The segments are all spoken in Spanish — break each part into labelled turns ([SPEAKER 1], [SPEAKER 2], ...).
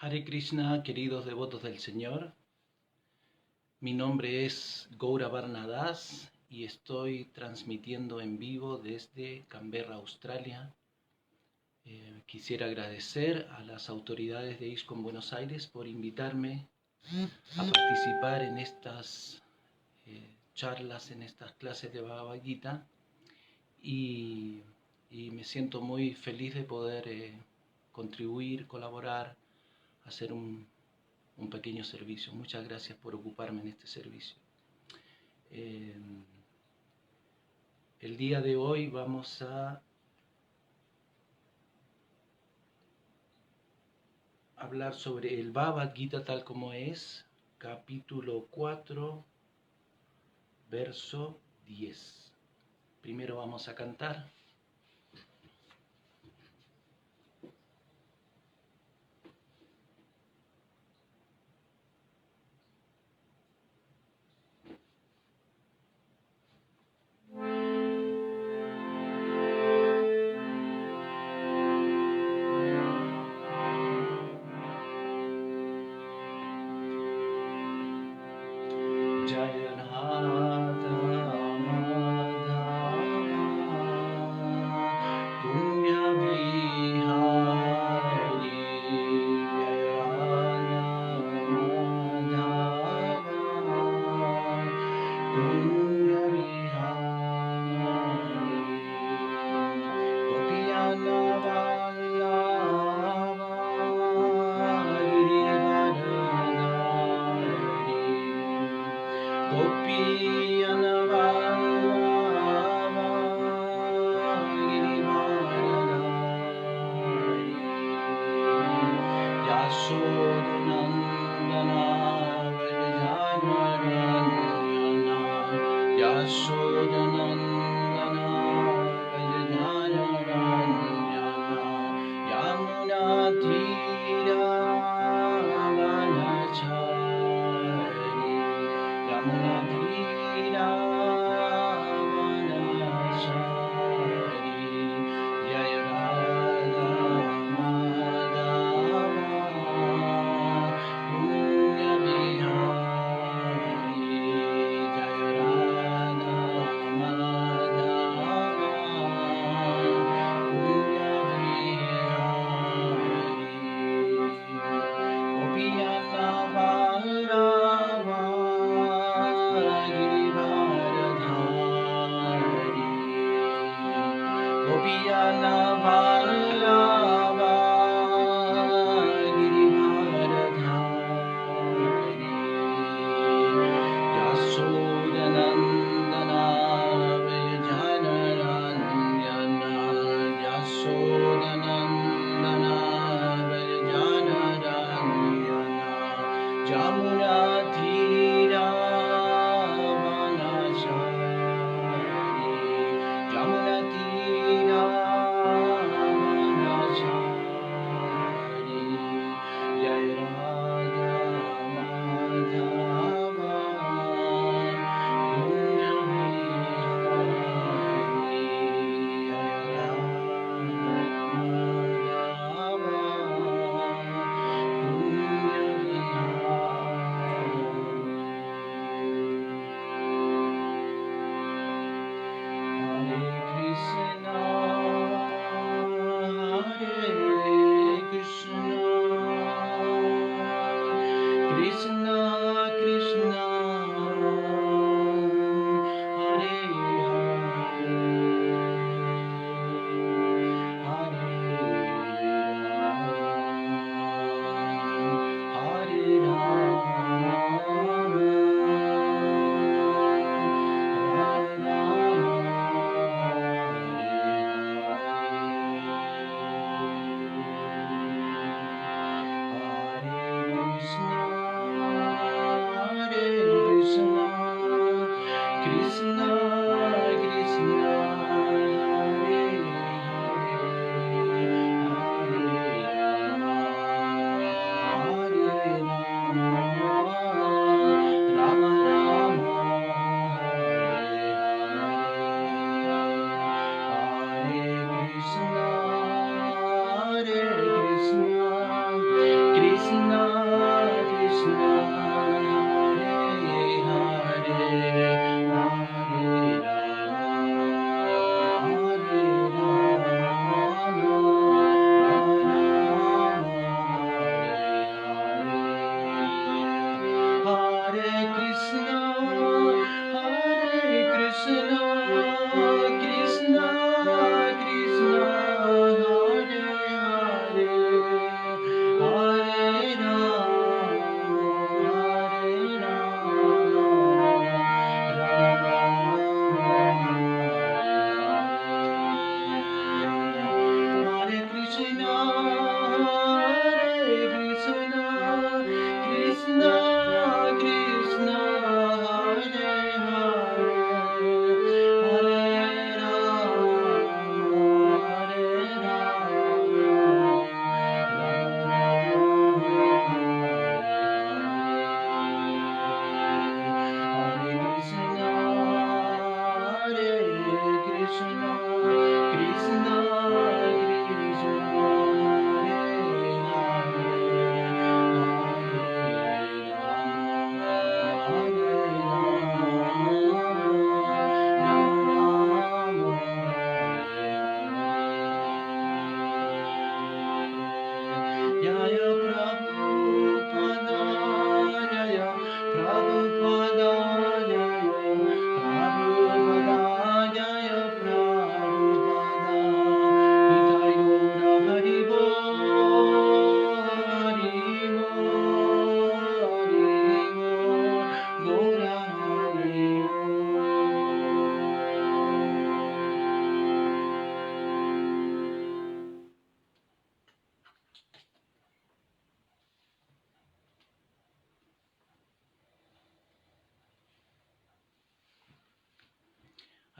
[SPEAKER 1] Hare Krishna, queridos devotos del Señor. Mi nombre es Gauravarna Das y estoy transmitiendo en vivo desde Canberra, Australia. Quisiera agradecer a las autoridades de ISKCON Buenos Aires por invitarme a participar en estas charlas, en estas clases de Bhagavad Gita y me siento muy feliz de poder contribuir, colaborar, hacer un pequeño servicio. Muchas gracias por ocuparme en este servicio. El día de hoy vamos a hablar sobre el Bhagavad Gita tal como es, capítulo 4, verso 10. Primero vamos a cantar. Jaya Radha Madhava Punya Vihari Jaya Radha Madhava Punya Vihari Gopiyana Vallabha Girivaradhari Gopiyana Vallabha Girivaradhari Yasodhanandana Vrajanaranyana Yasodhanandana Vrajanaranyana Yamunatira Vanachari Yamunatira Vanachari Jaya Radha Madhava Punya Vihari Jaya Radha Madhava Punya Vihari Gopiyana Vallabha Girivaradhari Gopiyana Vallabha Girivaradhari Yasodhanandana Vrajanaranyana Yasodhanandana Vrajanaranyana Yamunatira Vanachari Yamunatira Vanachari Jaya Radha Madhava Punya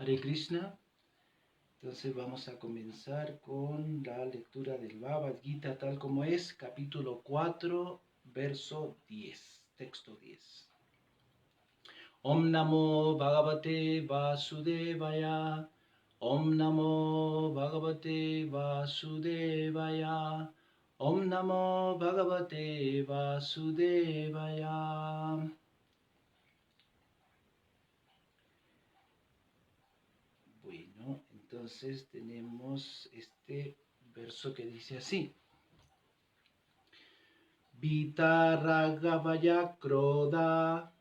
[SPEAKER 1] Hare Krishna. Entonces vamos a comenzar con la lectura del Bhagavad Gita tal como es, capítulo 4, verso 10, texto 10. Om Namo Bhagavate Vasudevaya. Om Namo Bhagavate Vasudevaya. Om Namo Bhagavate Vasudevaya. Bueno, entonces tenemos este verso que dice así. Vitaragavaya kroda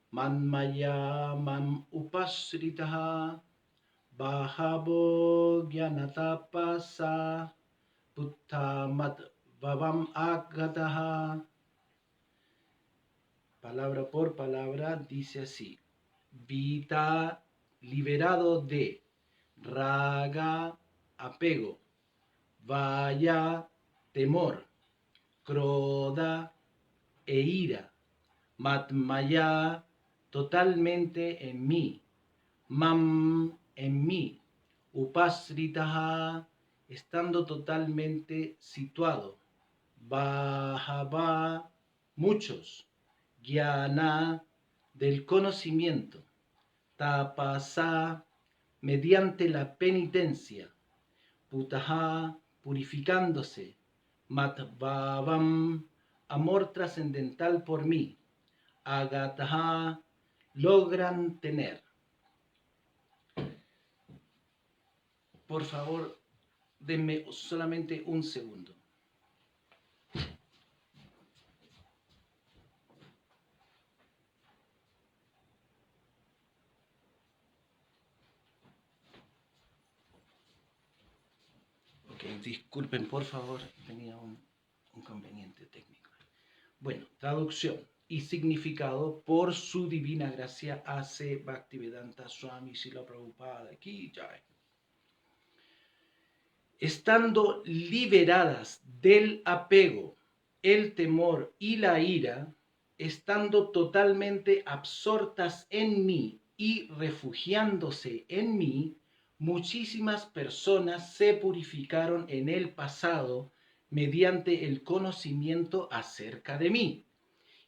[SPEAKER 1] manmaya mam upasritaha bahavo gyanatapasa buddhamat vavam agataha. Palabra por palabra dice así. Vita, liberado de. Raga, apego. Vaya, temor. Kroda e ira. Matmaya, totalmente en mí. Mam, en mí. Upasritaha, estando totalmente situado. Bahava, muchos. Jnana, del conocimiento. Tapasa, mediante la penitencia. Putaha, purificándose. Matvavam, amor trascendental por mí. Agataha, logran tener. Por favor, denme solamente un segundo. Ok, disculpen por favor, tenía un inconveniente técnico. Bueno, traducción y significado por su divina gracia A.C. Bhaktivedanta Swami Srila Prabhupada Ki Jai. Estando liberadas del apego, el temor y la ira, estando totalmente absortas en mí y refugiándose en mí, muchísimas personas se purificaron en el pasado mediante el conocimiento acerca de mí.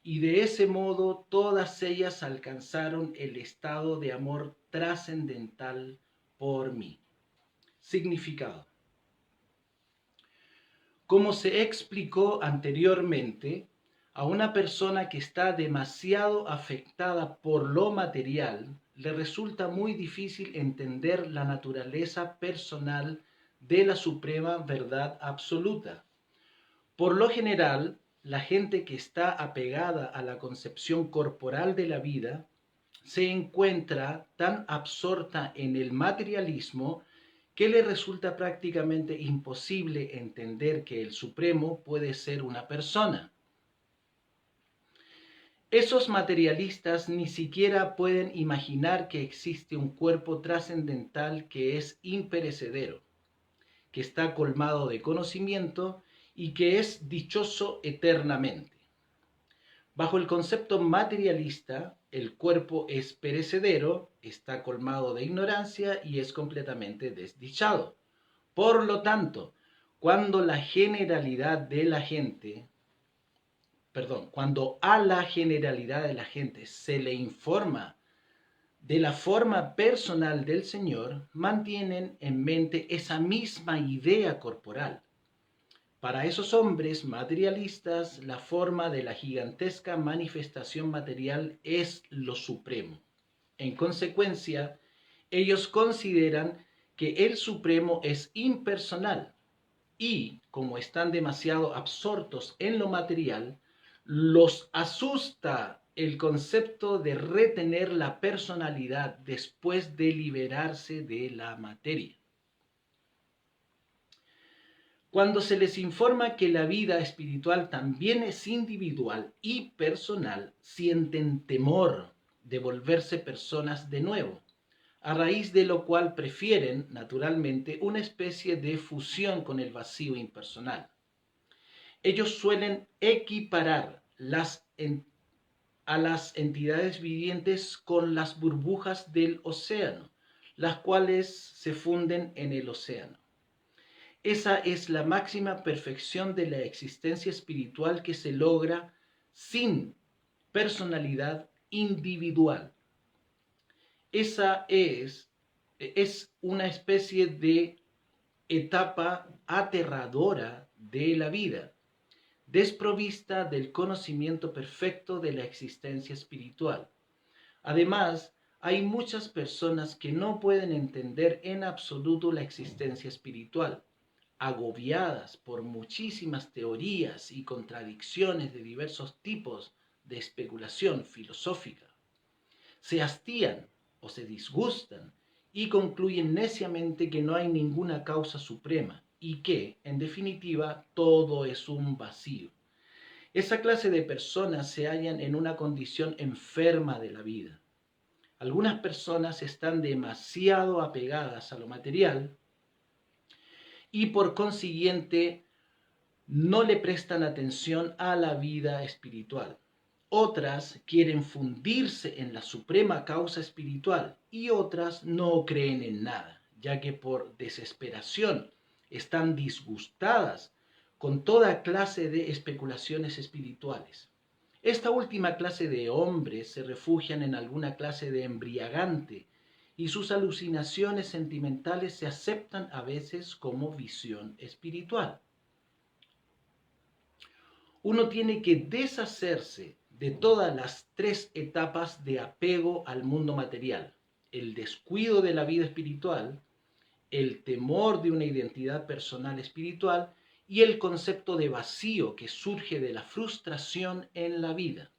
[SPEAKER 1] Y de ese modo todas ellas alcanzaron el estado de amor trascendental por mí. Significado. Como se explicó anteriormente, a una persona que está demasiado afectada por lo material, le resulta muy difícil entender la naturaleza personal de la suprema verdad absoluta. Por lo general, la gente que está apegada a la concepción corporal de la vida se encuentra tan absorta en el materialismo que le resulta prácticamente imposible entender que el Supremo puede ser una persona. Esos materialistas ni siquiera pueden imaginar que existe un cuerpo trascendental que es imperecedero, que está colmado de conocimiento y que es dichoso eternamente. Bajo el concepto materialista, el cuerpo es perecedero, está colmado de ignorancia y es completamente desdichado. Por lo tanto, cuando a la generalidad de la gente se le informa de la forma personal del Señor, mantienen en mente esa misma idea corporal. Para esos hombres materialistas, la forma de la gigantesca manifestación material es lo supremo. En consecuencia, ellos consideran que el Supremo es impersonal y, como están demasiado absortos en lo material, los asusta el concepto de retener la personalidad después de liberarse de la materia. Cuando se les informa que la vida espiritual también es individual y personal, sienten temor de volverse personas de nuevo, a raíz de lo cual prefieren, naturalmente, una especie de fusión con el vacío impersonal. Ellos suelen equiparar a las entidades vivientes con las burbujas del océano, las cuales se funden en el océano. Esa es la máxima perfección de la existencia espiritual que se logra sin personalidad individual. Esa es una especie de etapa aterradora de la vida, desprovista del conocimiento perfecto de la existencia espiritual. Además, hay muchas personas que no pueden entender en absoluto la existencia espiritual, agobiadas por muchísimas teorías y contradicciones de diversos tipos de especulación filosófica. Se hastían o se disgustan y concluyen neciamente que no hay ninguna causa suprema y que, en definitiva, todo es un vacío. Esa clase de personas se hallan en una condición enferma de la vida. Algunas personas están demasiado apegadas a lo material y por consiguiente no le prestan atención a la vida espiritual. Otras quieren fundirse en la suprema causa espiritual y otras no creen en nada, ya que por desesperación están disgustadas con toda clase de especulaciones espirituales. Esta última clase de hombres se refugian en alguna clase de embriagante y sus alucinaciones sentimentales se aceptan a veces como visión espiritual. Uno tiene que deshacerse de todas las tres etapas de apego al mundo material: el descuido de la vida espiritual, el temor de una identidad personal espiritual y el concepto de vacío que surge de la frustración en la vida.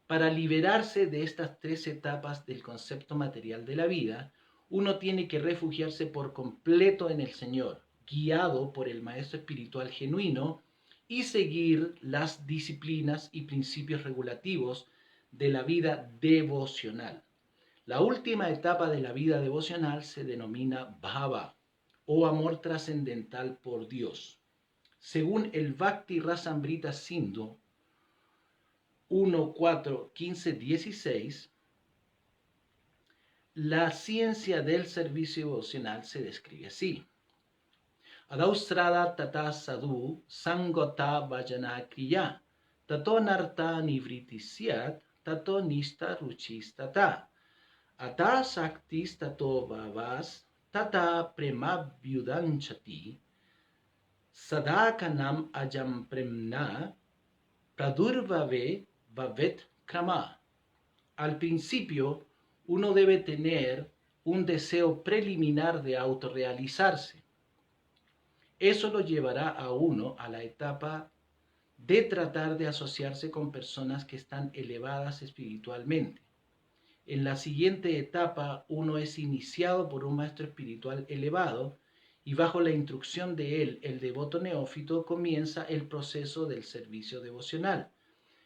[SPEAKER 1] Para liberarse de estas tres etapas del concepto material de la vida, uno tiene que refugiarse por completo en el Señor, guiado por el Maestro Espiritual genuino, y seguir las disciplinas y principios regulativos de la vida devocional. La última etapa de la vida devocional se denomina Bhava, o amor trascendental por Dios. Según el Bhakti Rasamrita Sindhu 1, 4, 15, 16, la ciencia del servicio devocional se describe así. Adaustrada tata sadhu sangota vajana kriya, tato narta nivritisyat, tato nista ruchistata, ata saktis tato bhavas, tata premabhyudanchati, sadakanam ajam premna, pradurvave Bhavet Krama. Al principio, uno debe tener un deseo preliminar de autorrealizarse. Eso lo llevará a uno a la etapa de tratar de asociarse con personas que están elevadas espiritualmente. En la siguiente etapa, uno es iniciado por un maestro espiritual elevado y bajo la instrucción de él, el devoto neófito comienza el proceso del servicio devocional.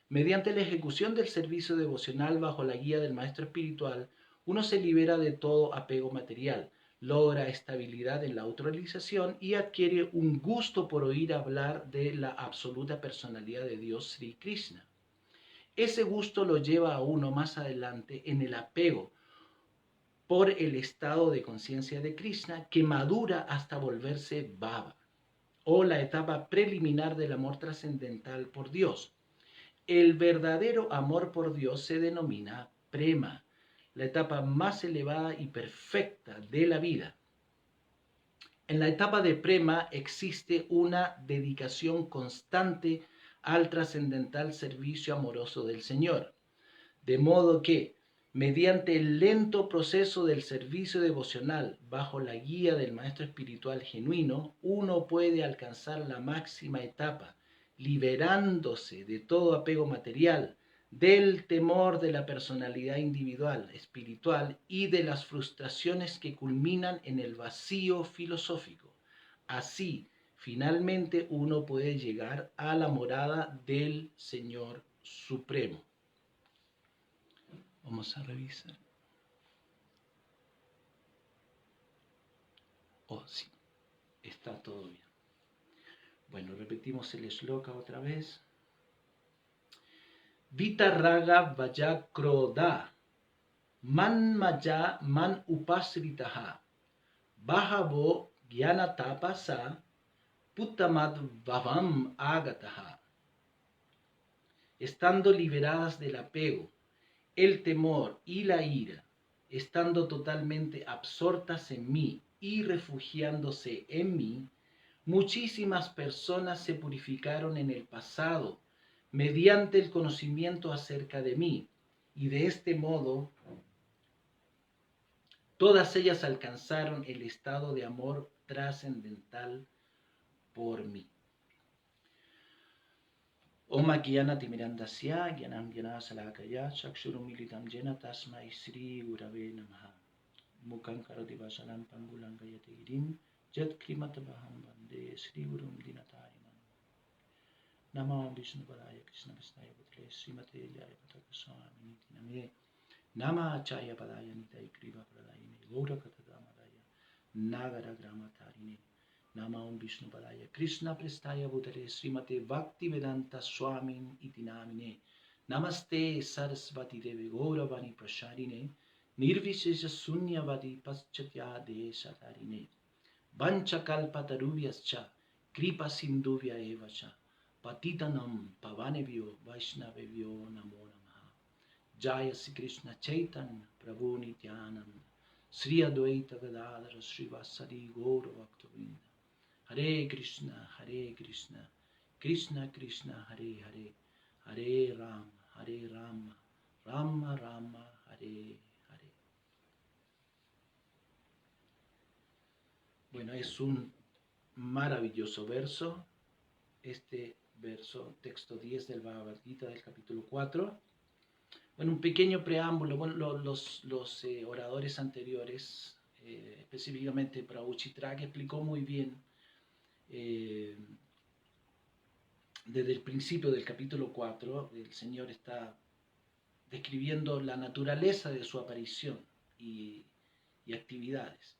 [SPEAKER 1] Mediante la ejecución del servicio devocional bajo la guía del maestro espiritual, uno se libera de todo apego material, logra estabilidad en la autorrealización y adquiere un gusto por oír hablar de la absoluta personalidad de Dios Sri Krishna. Ese gusto lo lleva a uno más adelante en el apego por el estado de conciencia de Krishna, que madura hasta volverse Bhava, o la etapa preliminar del amor trascendental por Dios. El verdadero amor por Dios se denomina prema, la etapa más elevada y perfecta de la vida. En la etapa de prema existe una dedicación constante al trascendental servicio amoroso del Señor, de modo que, mediante el lento proceso del servicio devocional bajo la guía del maestro espiritual genuino, uno puede alcanzar la máxima etapa, liberándose de todo apego material, del temor de la personalidad individual, espiritual y de las frustraciones que culminan en el vacío filosófico. Así, finalmente uno puede llegar a la morada del Señor Supremo. Vamos a revisar. Oh, sí, está todo bien. Bueno, repetimos el shloka otra vez. Vitaraga Vayakroda Man maya man upasritaha. Bahavo gyana tapasa putamad vavam agataha. Estando liberadas del apego, el temor y la ira, estando totalmente absortas en mí y refugiándose en mí, muchísimas personas se purificaron en el pasado mediante el conocimiento acerca de mí, y de este modo todas ellas alcanzaron el estado de amor trascendental por mí. Om Gyana Timirandasya Gyanam Gyana Salakaya Chakshurum Militam Jena Tasmai Sri Gurave Namaha. Mukhaṁ Karoti Vasalam Pangulam Gayate Girim Jat Krimatabaham Vande Sri Gurum Dinatayam. Namah Vishnu Padaya Krishna Vistaya Putre Srimate Jaya Pataka Swami Name. Nama Acharya Padaya Nitai Kriva Pradayine Gaura Katadamadaya Nagara Gramatarine. Nama Om Vishnu Padaya Krishna Prestaya Bhutale Srimate Bhakti Vedanta Swamin Iti Namine. Namaste Sarasvati Deve Gauravani Prasharine Nirvishesha Sunyavadi Paschatya Deshatarine Vancha Kalpatarubhyascha Kripa Sindhuvya Evacha Patitanam Pavanebhyo Vaishnavebhyo Namo Namaha. Jaya Sri Krishna Chaitanya Prabhu Nityananda Sri Advaita Gadadhara Srivasadi Gaura Bhaktavinda. Hare Krishna, Krishna Krishna, Hare Hare, Hare Rama, Rama Rama, Hare Hare. Bueno, es un maravilloso verso, este verso, texto 10 del Bhagavad Gita del capítulo 4. Bueno, un pequeño preámbulo. Bueno, los oradores anteriores, específicamente Prabhu Chitrak, explicó muy bien desde el principio del capítulo 4, el Señor está describiendo la naturaleza de su aparición y actividades,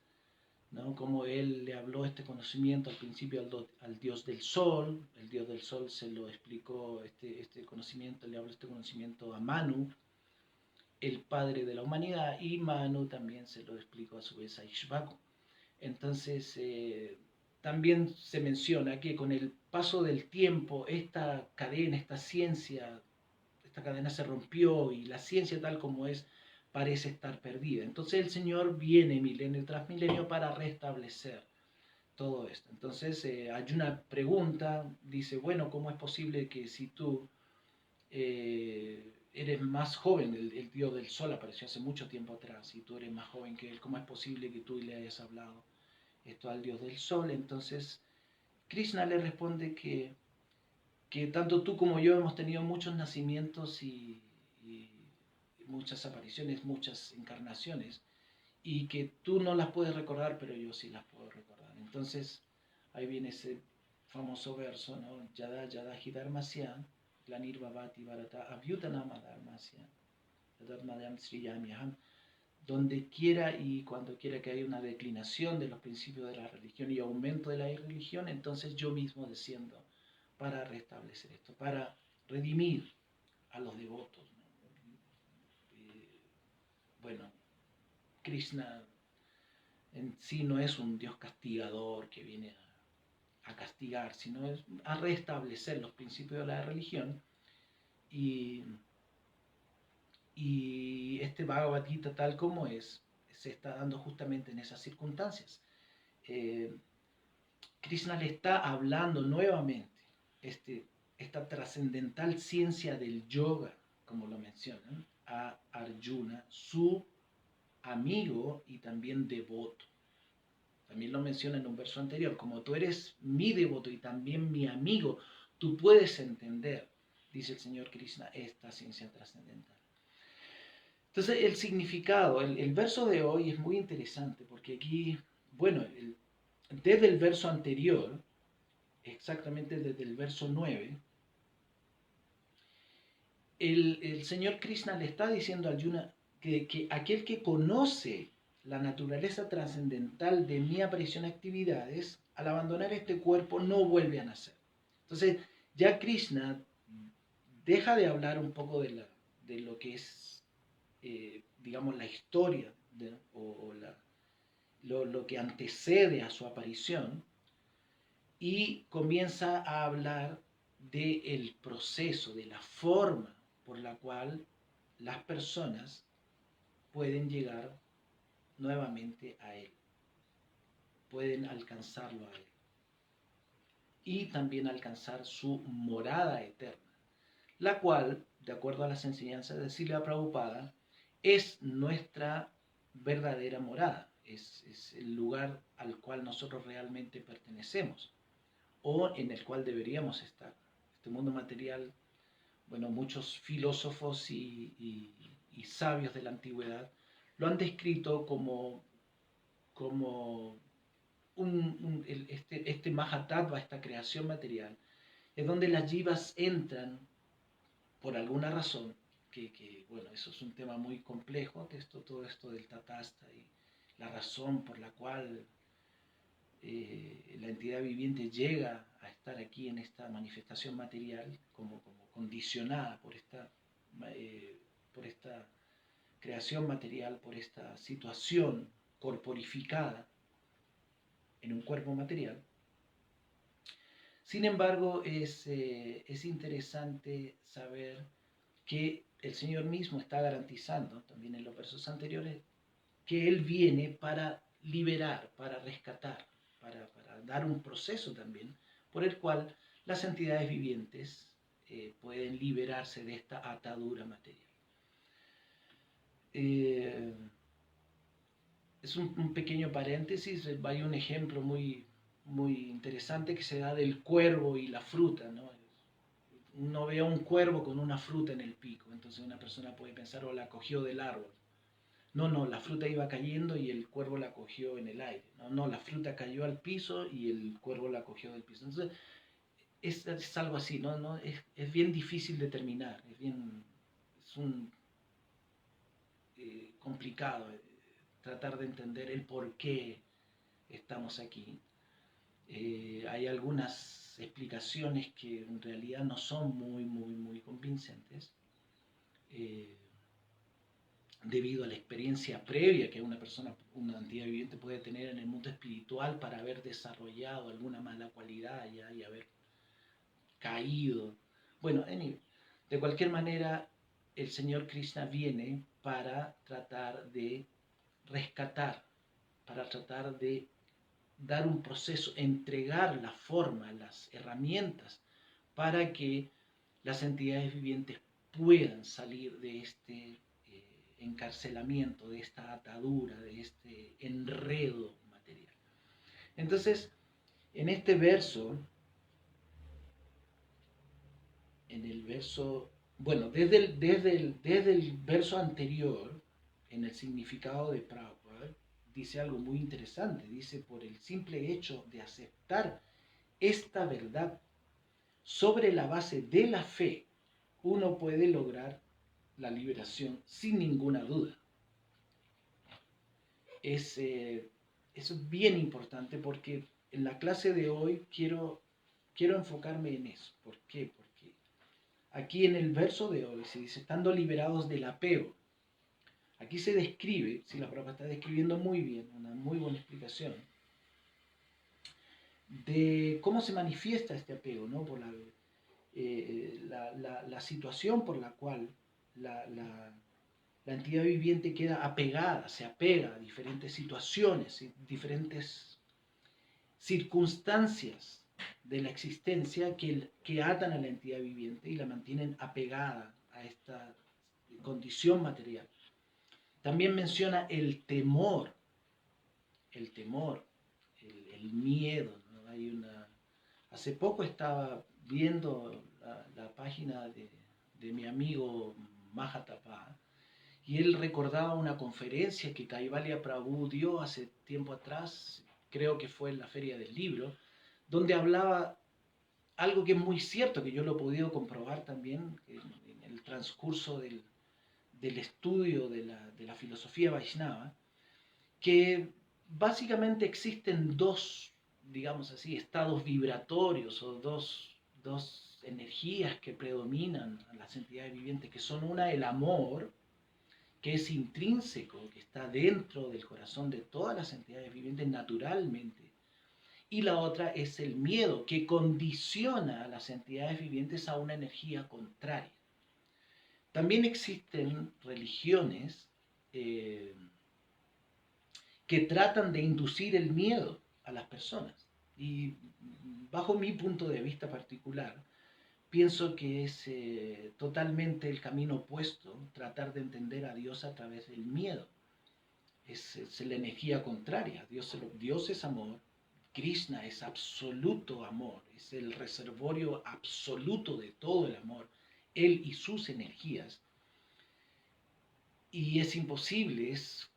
[SPEAKER 1] ¿no? Como Él le habló este conocimiento al principio al Dios del Sol. El Dios del Sol se lo explicó, este conocimiento, le habló este conocimiento a Manu, el padre de la humanidad, y Manu también se lo explicó a su vez a Ishvaku. Entonces, también se menciona que con el paso del tiempo esta cadena, esta cadena se rompió y la ciencia tal como es parece estar perdida. Entonces el Señor viene milenio tras milenio para restablecer todo esto. Entonces hay una pregunta, dice, bueno, ¿cómo es posible que si tú eres más joven, el Dios del Sol apareció hace mucho tiempo atrás y tú eres más joven que Él, ¿cómo es posible que tú le hayas hablado esto al Dios del Sol? Entonces Krishna le responde que tanto tú como yo hemos tenido muchos nacimientos y muchas apariciones, muchas encarnaciones, y que tú no las puedes recordar, pero yo sí las puedo recordar. Entonces ahí viene ese famoso verso, ¿no? Yada yada hidarmasya glanirvavati varata avyutanama dharmasya tadatmadhyam sriyamyaham. Donde quiera y cuando quiera que haya una declinación de los principios de la religión y aumento de la irreligión, entonces yo mismo desciendo para restablecer esto, para redimir a los devotos, ¿no? Bueno, Krishna en sí no es un Dios castigador que viene a castigar, sino a restablecer los principios de la religión. Y este Bhagavad Gita tal como es, se está dando justamente en esas circunstancias. Krishna le está hablando nuevamente esta trascendental ciencia del yoga, como lo mencionan, a Arjuna, su amigo y también devoto. También lo menciona en un verso anterior, como tú eres mi devoto y también mi amigo, tú puedes entender, dice el Señor Krishna, esta ciencia trascendental. Entonces el significado, el verso de hoy es muy interesante porque aquí, bueno, desde el verso anterior, exactamente desde el verso 9, el Señor Krishna le está diciendo a Arjuna que aquel que conoce la naturaleza trascendental de mi aparición y actividades, al abandonar este cuerpo no vuelve a nacer. Entonces ya Krishna deja de hablar un poco de lo que es digamos, la historia lo que antecede a su aparición, y comienza a hablar del proceso, de la forma por la cual las personas pueden llegar nuevamente a Él, pueden alcanzarlo a Él y también alcanzar su morada eterna, la cual, de acuerdo a las enseñanzas de Srila Prabhupada, es nuestra verdadera morada, es el lugar al cual nosotros realmente pertenecemos o en el cual deberíamos estar. Este mundo material, bueno, muchos filósofos y sabios de la antigüedad lo han descrito como este Mahatattva, esta creación material, es donde las jivas entran por alguna razón, bueno, eso es un tema muy complejo, todo esto del tatasta y la razón por la cual la entidad viviente llega a estar aquí en esta manifestación material como condicionada por esta creación material, por esta situación corporificada en un cuerpo material. Sin embargo, es interesante saber que el Señor mismo está garantizando, también en los versos anteriores, que Él viene para liberar, para rescatar, para dar un proceso también por el cual las entidades vivientes pueden liberarse de esta atadura material. Es un pequeño paréntesis, hay un ejemplo muy interesante que se da del cuervo y la fruta, ¿no? Uno ve a un cuervo con una fruta en el pico, entonces una persona puede pensar, oh, la cogió del árbol. No, la fruta iba cayendo y el cuervo la cogió en el aire. No, la fruta cayó al piso y el cuervo la cogió del piso. Entonces, es algo así, ¿no? Es bien difícil determinar, es complicado tratar de entender el por qué estamos aquí. Hay algunas explicaciones que en realidad no son muy convincentes. Debido a la experiencia previa que una entidad viviente puede tener en el mundo espiritual para haber desarrollado alguna mala cualidad ya y haber caído. Bueno, de cualquier manera, el Señor Krishna viene para tratar de rescatar, para tratar de dar un proceso, entregar la forma, las herramientas para que las entidades vivientes puedan salir de este encarcelamiento, de esta atadura, de este enredo material. Entonces, en este verso, bueno, desde el verso anterior, en el significado de Prabhupada, dice algo muy interesante. Dice, por el simple hecho de aceptar esta verdad sobre la base de la fe, uno puede lograr la liberación sin ninguna duda. Eso es bien importante porque en la clase de hoy quiero enfocarme en eso. ¿Por qué? Porque aquí en el verso de hoy se dice, estando liberados del apego. Aquí se describe, si la Prabhupada está describiendo muy bien, una muy buena explicación, de cómo se manifiesta este apego, ¿no? Por la situación por la cual la entidad viviente queda apegada, se apega a diferentes situaciones, diferentes circunstancias de la existencia que atan a la entidad viviente y la mantienen apegada a esta condición material. También menciona el temor, el miedo, ¿no? Hace poco estaba viendo la página de mi amigo Mahatapa, y él recordaba una conferencia que Kaivalya Prabhu dio hace tiempo atrás, creo que fue en la Feria del Libro, donde hablaba algo que es muy cierto, que yo lo he podido comprobar también en el transcurso del estudio de la filosofía Vaishnava, que básicamente existen dos, digamos así, estados vibratorios o dos energías que predominan a las entidades vivientes, que son una el amor que es intrínseco, que está dentro del corazón de todas las entidades vivientes naturalmente. Y la otra es el miedo, que condiciona a las entidades vivientes a una energía contraria. También existen religiones que tratan de inducir el miedo a las personas. Y bajo mi punto de vista particular, pienso que es totalmente el camino opuesto tratar de entender a Dios a través del miedo. Es la energía contraria. Dios es amor. Krishna es absoluto amor. Es el reservorio absoluto de todo el amor. Él y sus energías. Y es imposible, es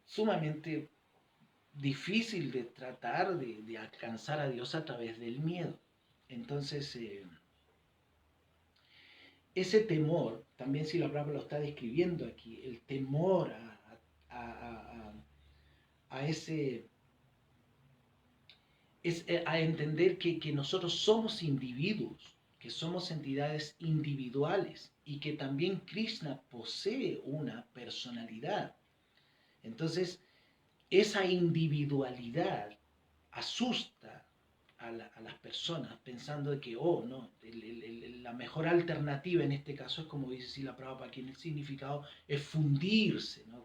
[SPEAKER 1] sumamente difícil de tratar de alcanzar a Dios a través del miedo. Entonces, ese temor, también si la palabra lo está describiendo aquí, el temor a ese, a entender que nosotros somos individuos, que somos entidades individuales y que también Krishna posee una personalidad. Entonces, esa individualidad asusta a las personas pensando que, oh, no, la mejor alternativa en este caso es, como dice Srila Prabhupada aquí en el significado, es fundirse, ¿no?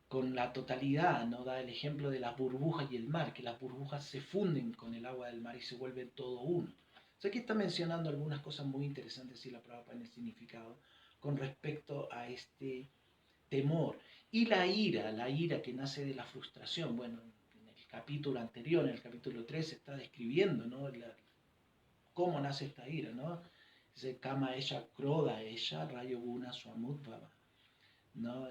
[SPEAKER 1] con la totalidad, ¿no? Da el ejemplo de las burbujas y el mar, que las burbujas se funden con el agua del mar y se vuelven todo uno. O sea, aquí está mencionando algunas cosas muy interesantes Srila Prabhupada en el significado con respecto a este temor. Y la ira que nace de la frustración, bueno, en el capítulo anterior, en el capítulo 3, está describiendo, ¿no? Cómo nace esta ira, ¿no? Dice, Kama ella, Kroda ella, Rayo Guna Swamudbhava, ¿no?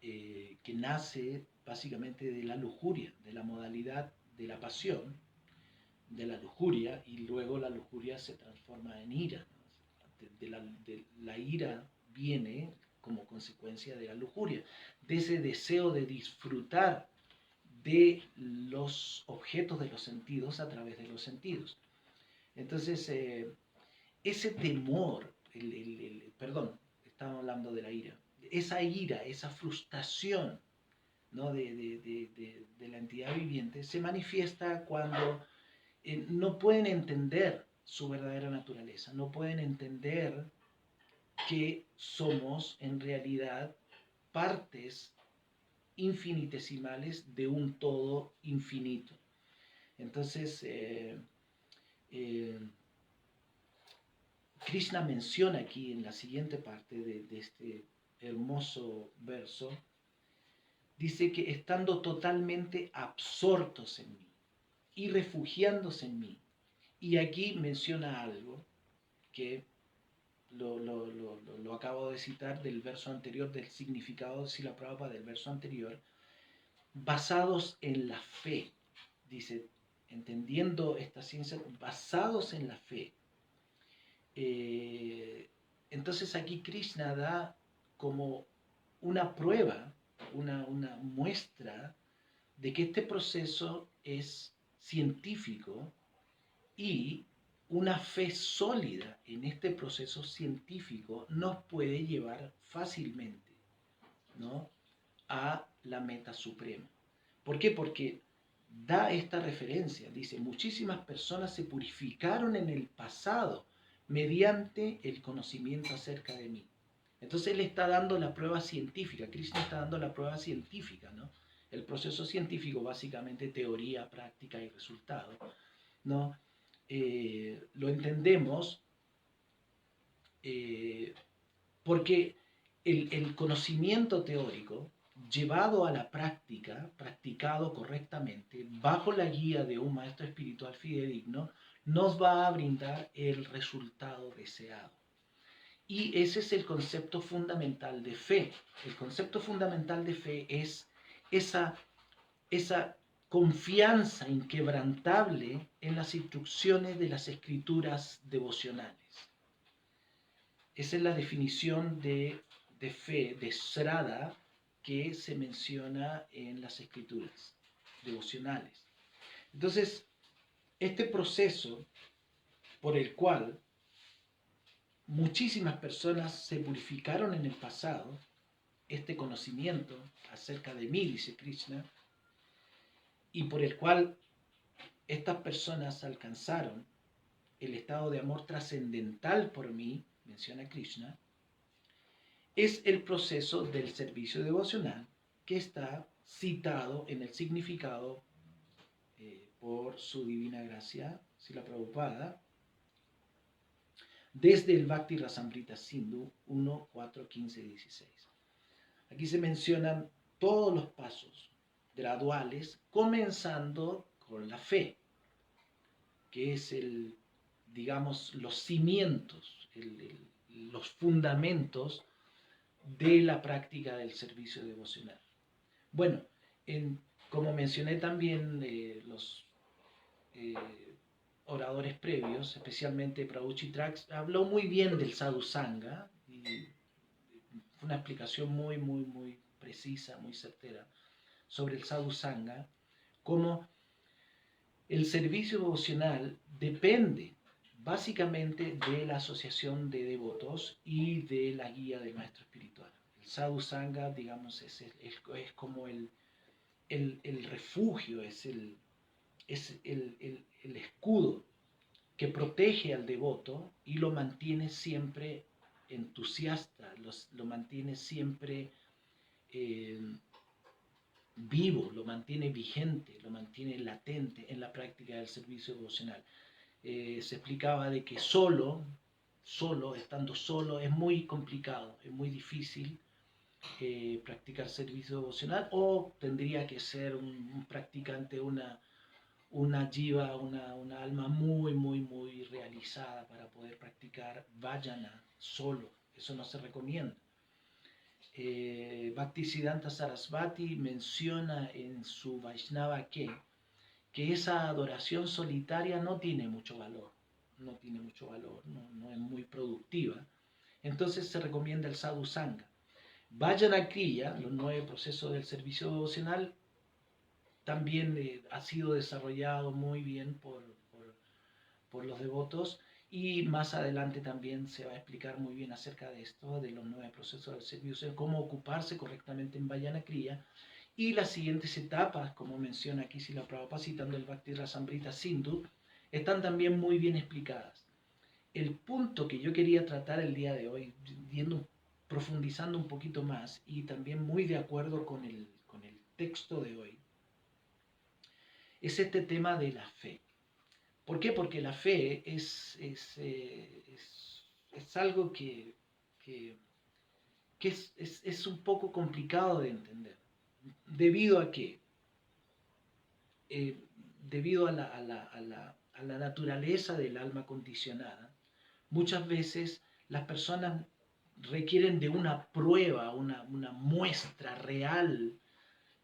[SPEAKER 1] Que nace básicamente de la lujuria, de la modalidad de la pasión, de la lujuria, y luego la lujuria se transforma en ira, ¿no? De la ira viene como consecuencia de la lujuria, de ese deseo de disfrutar de los objetos de los sentidos a través de los sentidos. Entonces, ese temor, perdón, estamos hablando de la ira, esa frustración, ¿no? de la entidad viviente, se manifiesta cuando no pueden entender su verdadera naturaleza, no pueden entender que somos en realidad partes infinitesimales de un todo infinito. Entonces, Krishna menciona aquí en la siguiente parte de este hermoso verso, dice que estando totalmente absortos en mí y refugiándose en mí. Y aquí menciona algo que lo acabo de citar del verso anterior, del significado de Srila Prabhupada del verso anterior, basados en la fe. Dice, entendiendo esta ciencia, basados en la fe. Entonces aquí Krishna da como una prueba, una muestra de que este proceso es científico y una fe sólida en este proceso científico nos puede llevar fácilmente, ¿no? a la meta suprema. ¿Por qué? Porque da esta referencia, dice, muchísimas personas se purificaron en el pasado mediante el conocimiento acerca de mí. Entonces él está dando la prueba científica, Krishna está dando la prueba científica, ¿no? El proceso científico, básicamente teoría, práctica y resultado, ¿no? Lo entendemos porque el conocimiento teórico llevado a la práctica, practicado correctamente, bajo la guía de un maestro espiritual fidedigno, nos va a brindar el resultado deseado. Y ese es el concepto fundamental de fe. El concepto fundamental de fe es esa confianza inquebrantable en las instrucciones de las escrituras devocionales. Esa es la definición de fe, de Srada, que se menciona en las escrituras devocionales. Entonces, este proceso por el cual muchísimas personas se purificaron en el pasado, este conocimiento acerca de mí, dice Krishna, y por el cual estas personas alcanzaron el estado de amor trascendental por mí, menciona Krishna, es el proceso del servicio devocional que está citado en el significado por su divina gracia, Srila Prabhupada, desde el Bhakti Rasamrita Sindhu 1, 4, 15, 16. Aquí se mencionan todos los pasos graduales, comenzando con la fe, que es digamos, los cimientos, los fundamentos de la práctica del servicio devocional. Bueno, como mencioné también los oradores previos, especialmente Prabhu Chitrax, habló muy bien del Sadhu Sangha, y fue una explicación muy, muy, muy precisa, muy certera, sobre el Sadhu Sangha, cómo el servicio devocional depende básicamente de la asociación de devotos y de la guía del maestro espiritual. El Sadhu Sangha, digamos, es como el refugio, es el escudo que protege al devoto y lo mantiene siempre entusiasta, lo mantiene siempre vivo, lo mantiene vigente, lo mantiene latente en la práctica del servicio devocional. Se explicaba de que estando solo, es muy complicado, es muy difícil practicar servicio devocional, o tendría que ser un practicante, una jiva, una alma muy, muy, muy realizada para poder practicar vajana solo. Eso no se recomienda. Bhaktisiddhanta Sarasvati menciona en su Vaishnava que esa adoración solitaria no tiene mucho valor, no es muy productiva. Entonces se recomienda el Sadhu Sangha. Vajana Kriya, los 9 procesos del servicio devocional, también ha sido desarrollado muy bien por los devotos, y más adelante también se va a explicar muy bien acerca de esto, de los 9 procesos del servicio, cómo ocuparse correctamente en Vajana Kriya, y las siguientes etapas, como menciona aquí Srila Prabhupada citando el Bhakti Rasamrita Sindhu, están también muy bien explicadas. El punto que yo quería tratar el día de hoy, profundizando un poquito más, y también muy de acuerdo con el texto de hoy, es este tema de la fe. ¿Por qué? Porque la fe es algo que es un poco complicado de entender. ¿Debido a qué? Debido a la naturaleza del alma condicionada, muchas veces las personas requieren de una prueba, una muestra real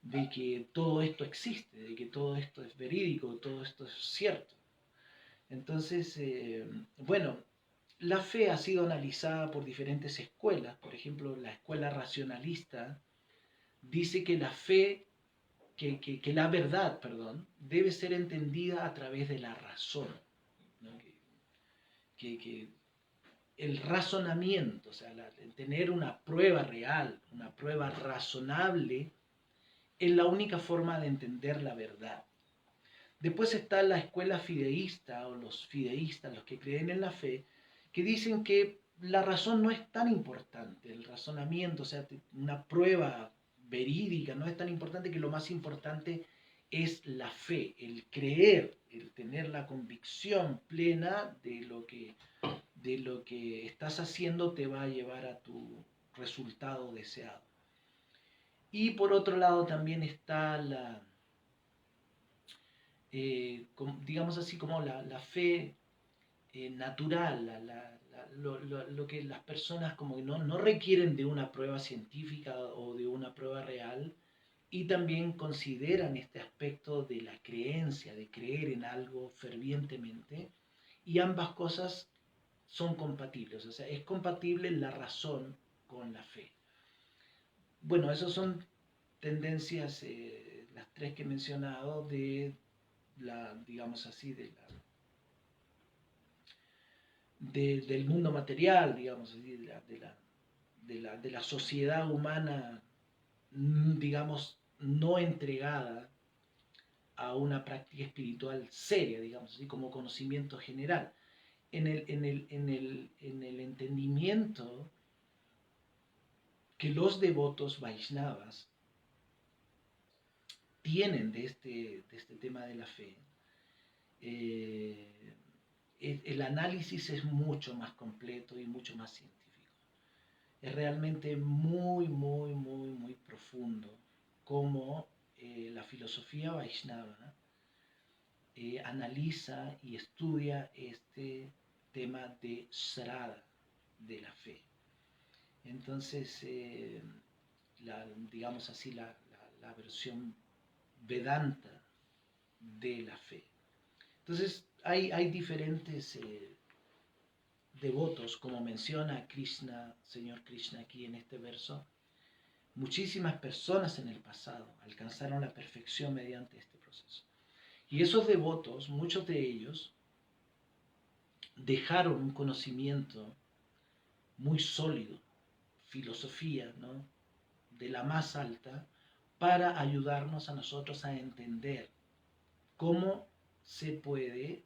[SPEAKER 1] de que todo esto existe, de que todo esto es verídico, todo esto es cierto. Entonces, bueno, la fe ha sido analizada por diferentes escuelas. Por ejemplo, la escuela racionalista dice que la fe, que la verdad, perdón, debe ser entendida a través de la razón, ¿no? Que el razonamiento, o sea, tener una prueba real, una prueba razonable, es la única forma de entender la verdad. Después está la escuela fideísta o los fideístas, los que creen en la fe, que dicen que la razón no es tan importante, el razonamiento, o sea, una prueba verídica no es tan importante, que lo más importante es la fe, el creer, el tener la convicción plena de lo que estás haciendo te va a llevar a tu resultado deseado. Y por otro lado también está digamos así, como la fe natural, lo que las personas como que no requieren de una prueba científica o de una prueba real, y también consideran este aspecto de la creencia, de creer en algo fervientemente, y ambas cosas son compatibles, o sea, es compatible la razón con la fe. Bueno, esas son tendencias, las 3 que he mencionado, digamos así,
[SPEAKER 2] del mundo material, digamos así, de la sociedad humana, digamos, no entregada a una práctica espiritual seria, digamos así, como conocimiento general. En el entendimiento que los devotos Vaishnavas tienen de este tema de la fe, eh, el análisis es mucho más completo y mucho más científico. Es realmente muy profundo cómo la filosofía Vaishnava analiza y estudia este tema de Shraddha, de la fe. Entonces, digamos así, la versión Vedanta de la fe. Entonces, hay diferentes devotos, como menciona Krishna, Señor Krishna aquí en este verso. Muchísimas personas en el pasado alcanzaron la perfección mediante este proceso. Y esos devotos, muchos de ellos, dejaron un conocimiento muy sólido, filosofía, ¿no?, de la más alta, para ayudarnos a nosotros a entender cómo se puede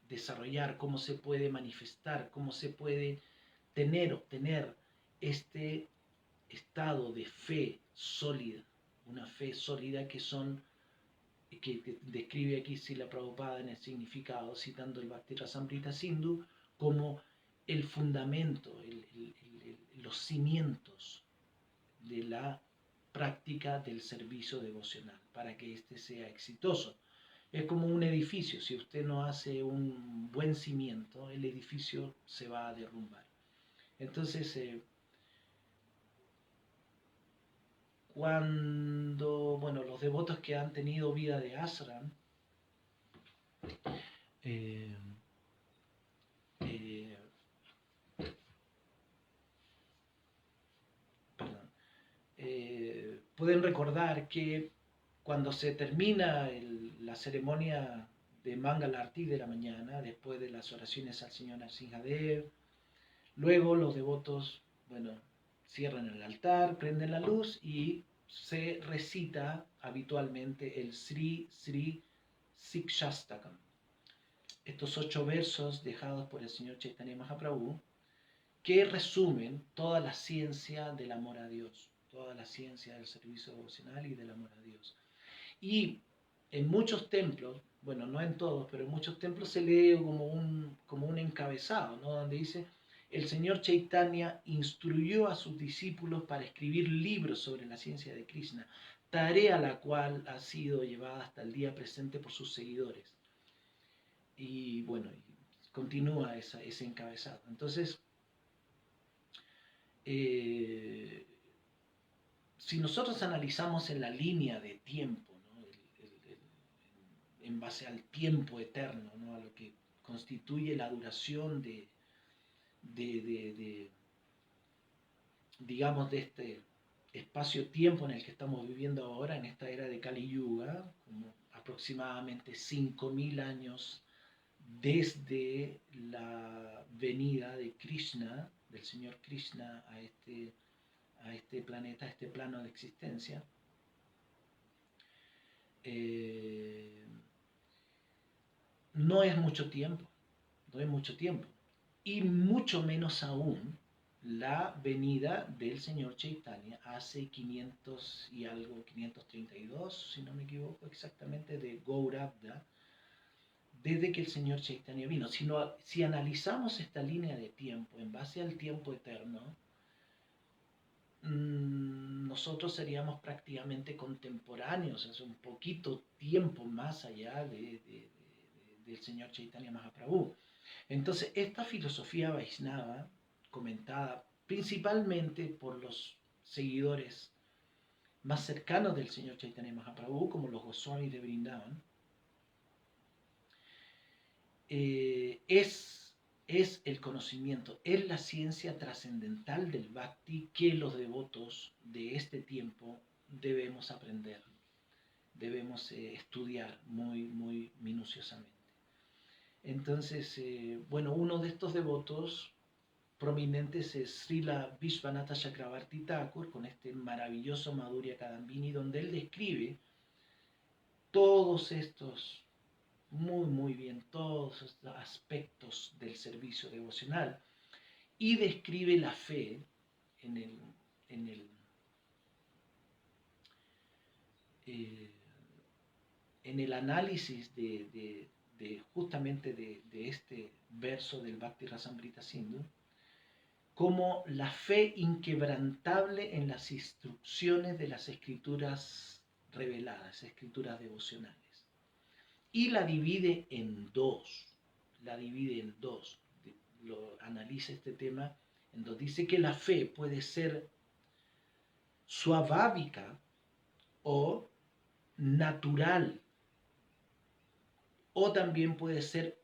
[SPEAKER 2] desarrollar, cómo se puede manifestar, cómo se puede obtener este estado de fe sólida, una fe sólida que describe aquí Srila Prabhupada en el significado, citando el Bhakti Rasamrita Sindhu, como el fundamento, los cimientos de la práctica del servicio devocional, para que éste sea exitoso. Es como un edificio, si usted no hace un buen cimiento, el edificio se va a derrumbar. Entonces, cuando, bueno, los devotos que han tenido vida de ashram, eh, eh, perdón, pueden recordar que cuando se termina la ceremonia de Mangala Arati de la mañana, después de las oraciones al Señor Nrsimhadev, luego los devotos, bueno, cierran el altar, prenden la luz y se recita habitualmente el Sri Sri Sikshastakam. Estos 8 versos dejados por el Señor Chaitanya Mahaprabhu, que resumen toda la ciencia del amor a Dios, toda la ciencia del servicio devocional y del amor a Dios. Y en muchos templos, bueno, no en todos, pero en muchos templos se lee como un encabezado, ¿no?, donde dice: el Señor Chaitanya instruyó a sus discípulos para escribir libros sobre la ciencia de Krishna, tarea la cual ha sido llevada hasta el día presente por sus seguidores. Y bueno, continúa ese encabezado. Entonces, si nosotros analizamos en la línea de tiempo, ¿no?, en base al tiempo eterno, ¿no?, a lo que constituye la duración digamos, de este espacio-tiempo en el que estamos viviendo ahora, en esta era de Kali Yuga, como aproximadamente 5.000 años desde la venida de Krishna, del Señor Krishna, a este planeta, a este plano de existencia. No es mucho tiempo, no es mucho tiempo. Y mucho menos aún la venida del Señor Chaitanya hace 500 y algo, 532, si no me equivoco exactamente, de Gaurabda, desde que el Señor Chaitanya vino. Si analizamos esta línea de tiempo en base al tiempo eterno, nosotros seríamos prácticamente contemporáneos, es un poquito tiempo más allá del Señor Chaitanya Mahaprabhu. Entonces, esta filosofía Vaishnava, comentada principalmente por los seguidores más cercanos del Señor Chaitanya Mahaprabhu, como los Goswamis de Vrindavan, es el conocimiento, es la ciencia trascendental del Bhakti que los devotos de este tiempo debemos aprender, debemos estudiar muy minuciosamente. Entonces, bueno, uno de estos devotos prominentes es Srila Vishwanatha Chakravarti Thakur, con este maravilloso Madhurya Kadambini, donde él describe todos estos, muy bien, todos estos aspectos del servicio devocional, y describe la fe en el, en el, eh, en el análisis justamente de este verso del Bhakti Rasamrita Sindhu, como la fe inquebrantable en las instrucciones de las escrituras reveladas, escrituras devocionales. Y la divide en dos, lo analiza este tema en dos. Dice que la fe puede ser suavávica o natural, o también puede ser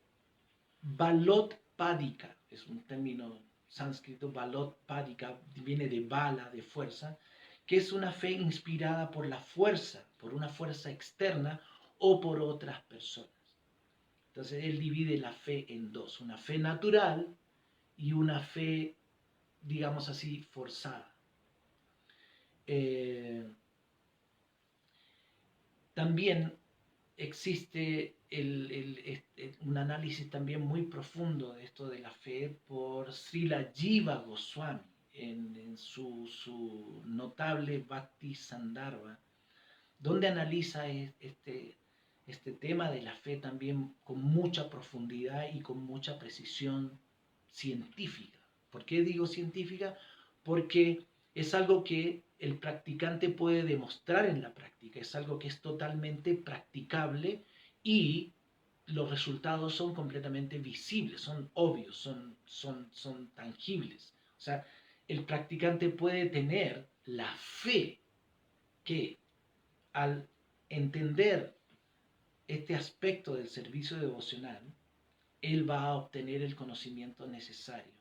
[SPEAKER 2] balotpádica, es un término sánscrito. Balotpádica viene de bala, de fuerza, que es una fe inspirada por la fuerza, por una fuerza externa o por otras personas. Entonces él divide la fe en dos, una fe natural y una fe, digamos así, forzada. También existe un análisis también muy profundo de esto de la fe por Srila Jiva Goswami en su notable Bhakti Sandarbha, donde analiza este tema de la fe también con mucha profundidad y con mucha precisión científica. ¿Por qué digo científica? Porque es algo que el practicante puede demostrar en la práctica, es algo que es totalmente practicable y los resultados son completamente visibles, son obvios, son tangibles. O sea, el practicante puede tener la fe que al entender este aspecto del servicio devocional, él va a obtener el conocimiento necesario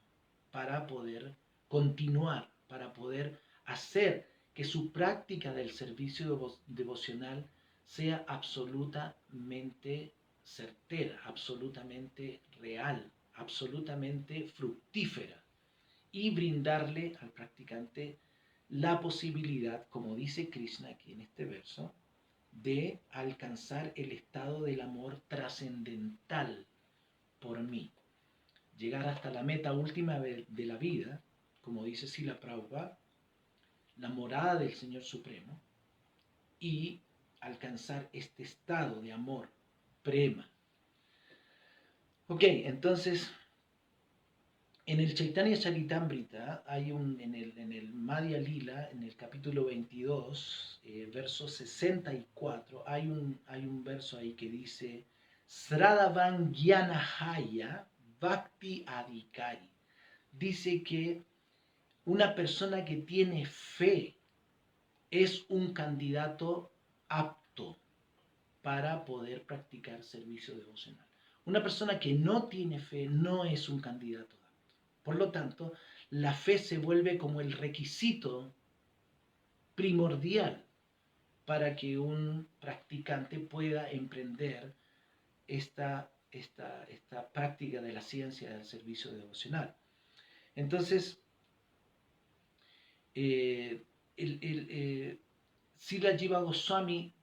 [SPEAKER 2] para poder continuar, para poder hacer que su práctica del servicio devocional sea absolutamente certera, absolutamente real, absolutamente fructífera, y brindarle al practicante la posibilidad, como dice Krishna aquí en este verso, de alcanzar el estado del amor trascendental por mí, llegar hasta la meta última de la vida, como dice Srila Prabhupada, la morada del Señor Supremo, y alcanzar este estado de amor, prema. Ok, entonces, en el Chaitanya Charitamrita, en el Madhya Lila, en el capítulo 22, verso 64, hay un verso ahí que dice: Sradavan Gyanahaya Bhakti Adhikari. Dice que una persona que tiene fe es un candidato apto para poder practicar servicio devocional. Una persona que no tiene fe no es un candidato apto. Por lo tanto, la fe se vuelve como el requisito primordial para que un practicante pueda emprender esta práctica de la ciencia del servicio devocional. Entonces, Srila Jiva Goswami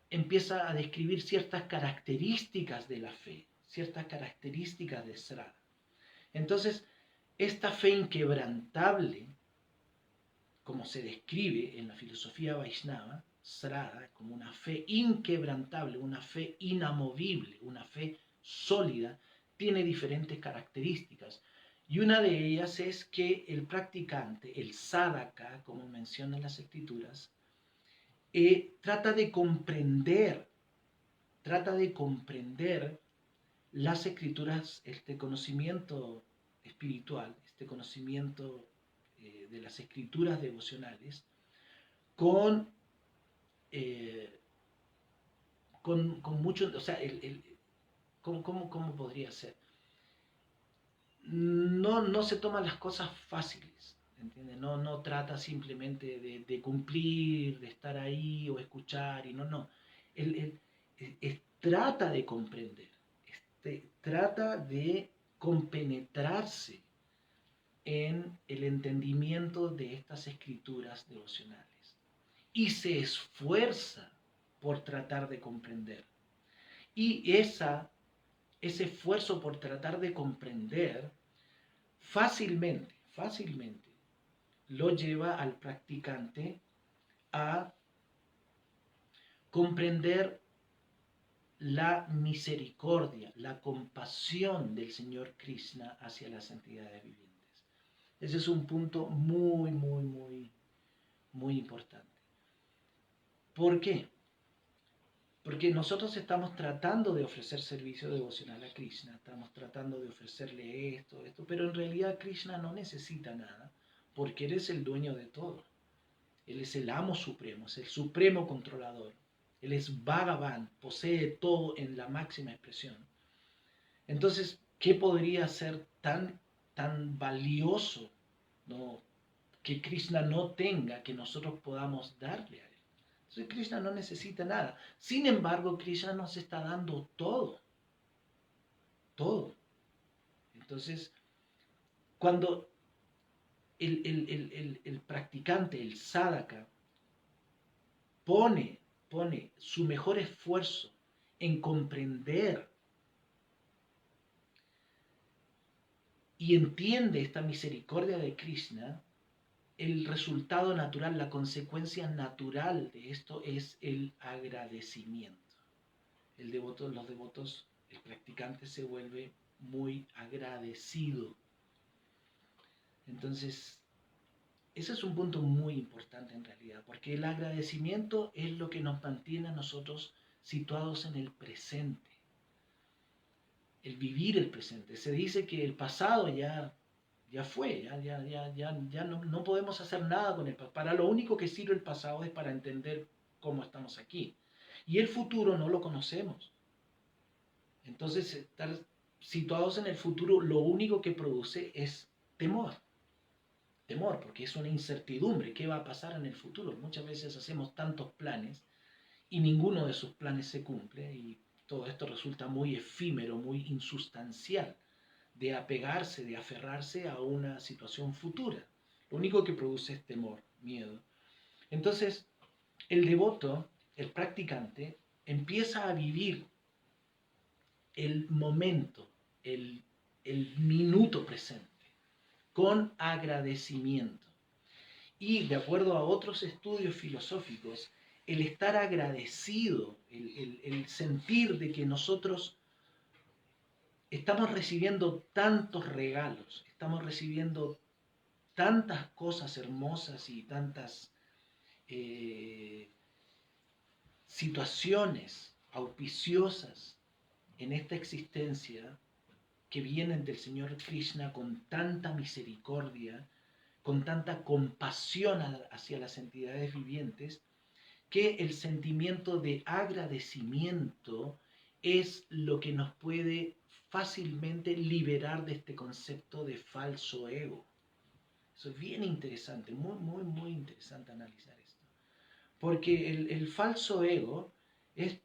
[SPEAKER 2] empieza a describir ciertas características de la fe, ciertas características de Srada. Entonces, esta fe inquebrantable, como se describe en la filosofía Vaishnava, Srada, como una fe inquebrantable, una fe inamovible, una fe sólida, tiene diferentes características. Y una de ellas es que el practicante, el sadhaka, como mencionan las escrituras, trata de comprender las escrituras, este conocimiento espiritual, este conocimiento de las escrituras devocionales, con mucho, o sea, ¿cómo podría ser? No se toman las cosas fáciles, ¿entiendes? No trata simplemente de cumplir, de estar ahí o escuchar, y no. Él trata de comprender, trata de compenetrarse en el entendimiento de estas escrituras devocionales y se esfuerza por tratar de comprender. Y ese esfuerzo por tratar de comprender fácilmente lo lleva al practicante a comprender la misericordia, la compasión del Señor Krishna hacia las entidades vivientes. Ese es un punto muy importante. ¿Por qué? Porque nosotros estamos tratando de ofrecer servicio devocional a Krishna, estamos tratando de ofrecerle esto, pero en realidad Krishna no necesita nada, porque Él es el dueño de todo. Él es el amo supremo, es el supremo controlador. Él es Bhagavan, posee todo en la máxima expresión. Entonces, ¿qué podría ser tan valioso, ¿no?, que Krishna no tenga, que nosotros podamos darle a Él? Entonces, Krishna no necesita nada. Sin embargo, Krishna nos está dando todo. Todo. Entonces, cuando el practicante, el sadhaka, pone su mejor esfuerzo en comprender y entiende esta misericordia de Krishna, el resultado natural, la consecuencia natural de esto es el agradecimiento. Los devotos, el practicante se vuelve muy agradecido. Entonces, ese es un punto muy importante en realidad, porque el agradecimiento es lo que nos mantiene a nosotros situados en el presente. El vivir el presente. Se dice que el pasado ya fue, ya no podemos hacer nada con el pasado. Para lo único que sirve el pasado es para entender cómo estamos aquí. Y el futuro no lo conocemos. Entonces, estar situados en el futuro lo único que produce es temor. Temor, porque es una incertidumbre. ¿Qué va a pasar en el futuro? Muchas veces hacemos tantos planes y ninguno de esos planes se cumple y todo esto resulta muy efímero, muy insustancial, de apegarse, de aferrarse a una situación futura. Lo único que produce es temor, miedo. Entonces, el devoto, el practicante, empieza a vivir el momento, el minuto presente, con agradecimiento. Y de acuerdo a otros estudios filosóficos, el estar agradecido, el sentir de que nosotros estamos recibiendo tantos regalos, estamos recibiendo tantas cosas hermosas y tantas situaciones auspiciosas en esta existencia que vienen del Señor Krishna con tanta misericordia, con tanta compasión hacia las entidades vivientes, que el sentimiento de agradecimiento es lo que nos puede fácilmente liberar de este concepto de falso ego. Eso es bien interesante, muy interesante analizar esto. Porque el falso ego es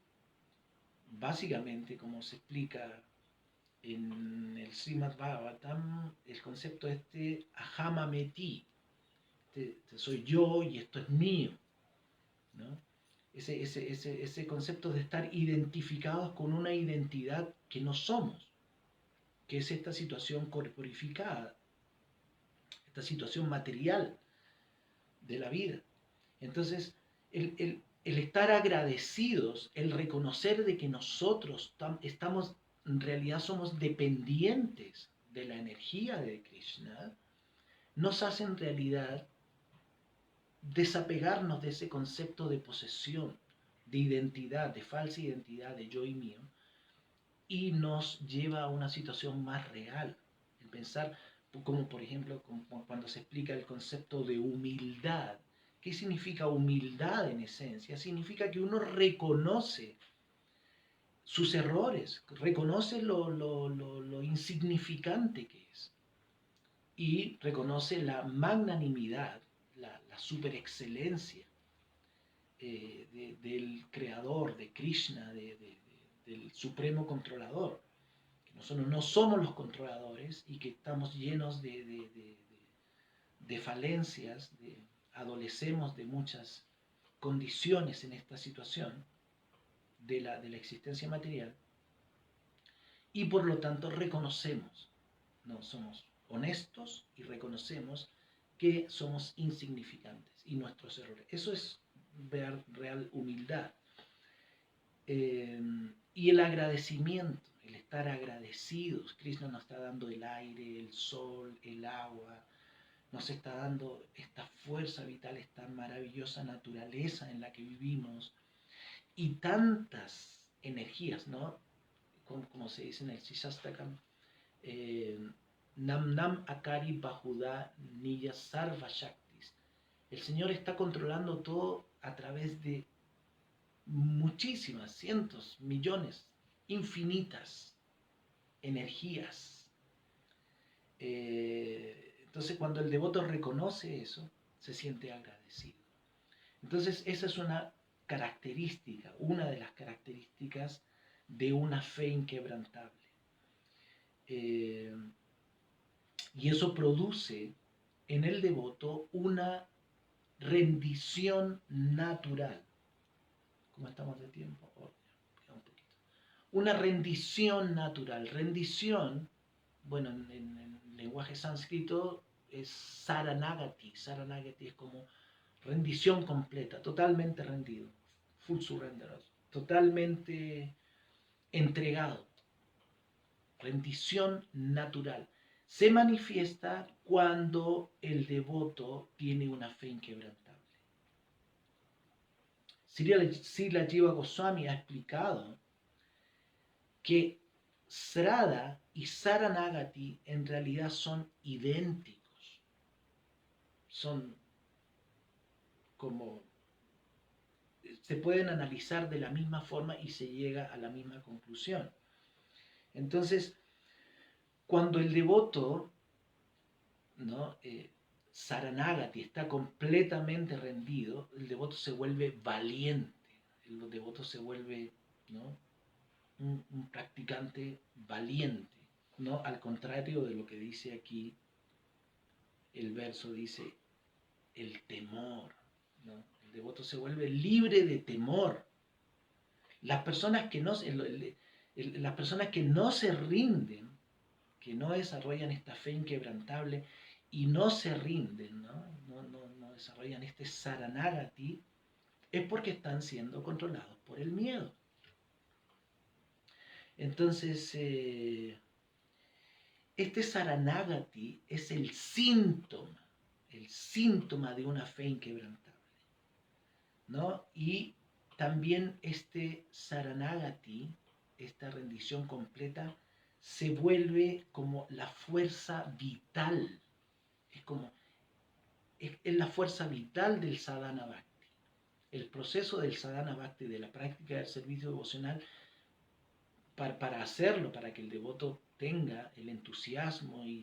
[SPEAKER 2] básicamente, como se explica en el Srimad Bhagavatam, el concepto ahamameti, soy yo y esto es mío, ¿no? Ese concepto de estar identificados con una identidad que no somos, que es esta situación corporificada, esta situación material de la vida. Entonces, el estar agradecidos, el reconocer de que nosotros estamos, en realidad somos dependientes de la energía de Krishna, nos hace en realidad desapegarnos de ese concepto de posesión, de identidad, de falsa identidad, de yo y mío, y nos lleva a una situación más real. El pensar, como por ejemplo, como cuando se explica el concepto de humildad. ¿Qué significa humildad en esencia? Significa que uno reconoce sus errores, reconoce lo insignificante que es y reconoce la magnanimidad, la superexcelencia del Creador, de Krishna, del Supremo Controlador. nosotros no somos los controladores y que estamos llenos de falencias, adolecemos de muchas condiciones en esta situación de la existencia material, y por lo tanto reconocemos, no somos honestos y reconocemos que somos insignificantes y nuestros errores. Eso es real humildad. Y el agradecimiento, el estar agradecidos. Krishna nos está dando el aire, el sol, el agua, nos está dando esta fuerza vital, esta maravillosa naturaleza en la que vivimos y tantas energías, ¿no? Como se dice en el Sishastakam, Nam Nam Akari Bahuda Niya Sarva Shaktis. El Señor está controlando todo a través de muchísimas, cientos, millones, infinitas energías. Entonces, cuando el devoto reconoce eso, se siente agradecido. Entonces, esa es una característica, una de las características de una fe inquebrantable. Y eso produce en el devoto una rendición natural. ¿Cómo estamos de tiempo? Un poquito. Una rendición natural. Rendición, bueno, en lenguaje sánscrito es saranagati. Saranagati es como rendición completa, totalmente rendido. Full surrender, totalmente entregado. Rendición natural. Se manifiesta cuando el devoto tiene una fe inquebrantable. Srila Jiva Goswami ha explicado que Srada y Saranagati en realidad son idénticos. Son como... se pueden analizar de la misma forma y se llega a la misma conclusión. Entonces, cuando el devoto, ¿no? Saranagati está completamente rendido, el devoto se vuelve valiente, el devoto se vuelve, ¿no? un practicante valiente, ¿no? Al contrario de lo que dice aquí, el verso dice, el temor, ¿no? El devoto se vuelve libre de temor. Las personas que las personas que no se rinden, que no desarrollan esta fe inquebrantable y no se rinden, no desarrollan este saranagati, es porque están siendo controlados por el miedo. Entonces, este saranagati es el síntoma de una fe inquebrantable, ¿no? Y también este saranagati, esta rendición completa, se vuelve como la fuerza vital, es la fuerza vital del sadhana bhakti. El proceso del sadhana bhakti, de la práctica del servicio devocional, para hacerlo, para que el devoto tenga el entusiasmo y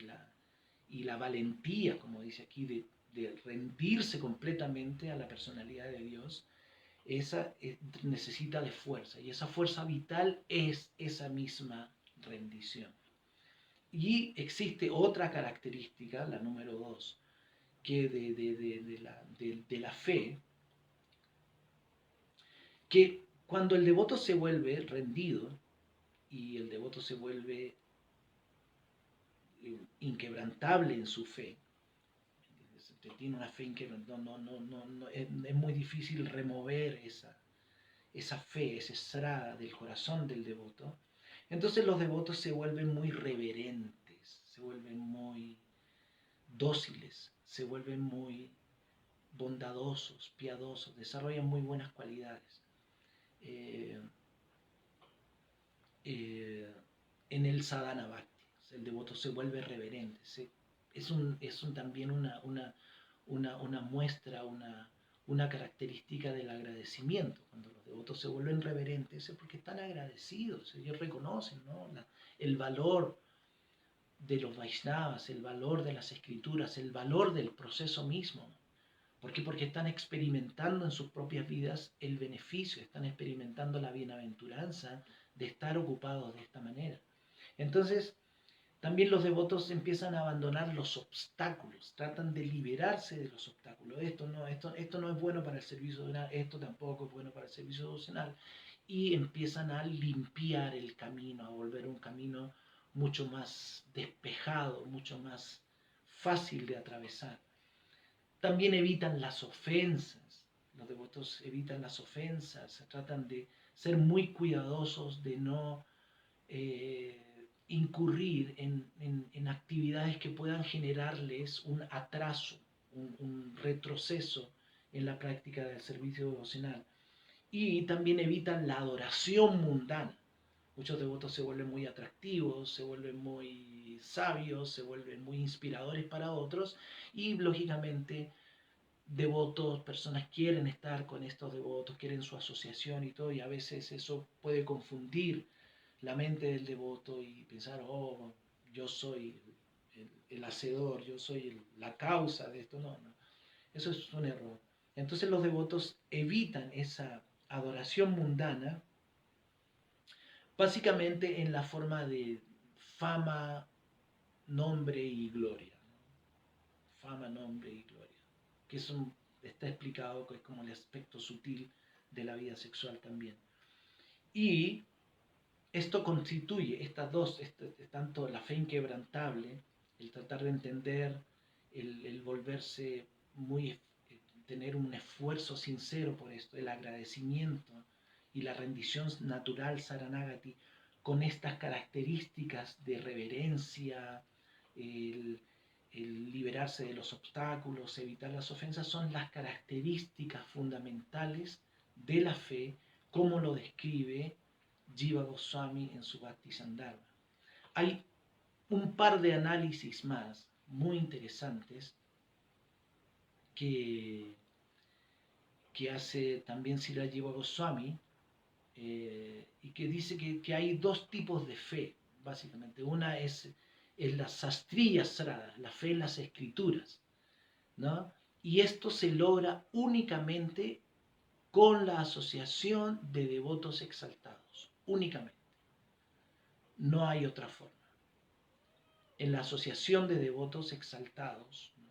[SPEAKER 2] la valentía, como dice aquí, de rendirse completamente a la personalidad de Dios, necesita de fuerza, y esa fuerza vital es esa misma rendición. Y existe otra característica, la número 2, que de la fe, que cuando el devoto se vuelve rendido y el devoto se vuelve inquebrantable en su fe, tiene una fe inquebrantable, es muy difícil remover esa fe, esa srada del corazón del devoto. Entonces los devotos se vuelven muy reverentes, se vuelven muy dóciles, se vuelven muy bondadosos, piadosos, desarrollan muy buenas cualidades. En el sadhana bhakti, el devoto se vuelve reverente, es también una muestra, una característica del agradecimiento. Cuando los devotos se vuelven reverentes es porque están agradecidos, ellos reconocen, ¿no? el valor de los Vaishnavas, el valor de las escrituras, el valor del proceso mismo. ¿Por qué? Porque están experimentando en sus propias vidas el beneficio, están experimentando la bienaventuranza de estar ocupados de esta manera. Entonces, también los devotos empiezan a abandonar los obstáculos, tratan de liberarse de los obstáculos. Esto no es bueno para el servicio devocional, esto tampoco es bueno para el servicio devocional. Y empiezan a limpiar el camino, a volver un camino mucho más despejado, mucho más fácil de atravesar. También evitan las ofensas. Los devotos evitan las ofensas, tratan de ser muy cuidadosos de no incurrir en actividades que puedan generarles un atraso, un retroceso en la práctica del servicio devocional. Y también evitan la adoración mundana. Muchos devotos se vuelven muy atractivos, se vuelven muy sabios, se vuelven muy inspiradores para otros y lógicamente devotos, personas quieren estar con estos devotos, quieren su asociación y todo, y a veces eso puede confundir la mente del devoto y pensar, oh, yo soy el hacedor, yo soy la causa de esto. No, no, eso es un error. Entonces los devotos evitan esa adoración mundana, básicamente en la forma de fama, nombre y gloria. Fama, nombre y gloria. Que eso está explicado, que es como el aspecto sutil de la vida sexual también. Y esto constituye estas dos, tanto la fe inquebrantable, el tratar de entender, el volverse muy, tener un esfuerzo sincero por esto, el agradecimiento y la rendición natural Saranagati, con estas características de reverencia, el, el liberarse de los obstáculos, evitar las ofensas, son las características fundamentales de la fe, como lo describe Jiva Goswami en su Bhakti Sandarbha. Hay un par de análisis más muy interesantes que hace también Srila Jiva Goswami, y que dice que hay dos tipos de fe, básicamente. Una es la sastriya srada, la fe en las escrituras, ¿no? Y esto se logra únicamente con la asociación de devotos exaltados, únicamente. No hay otra forma. En la asociación de devotos exaltados, ¿no?,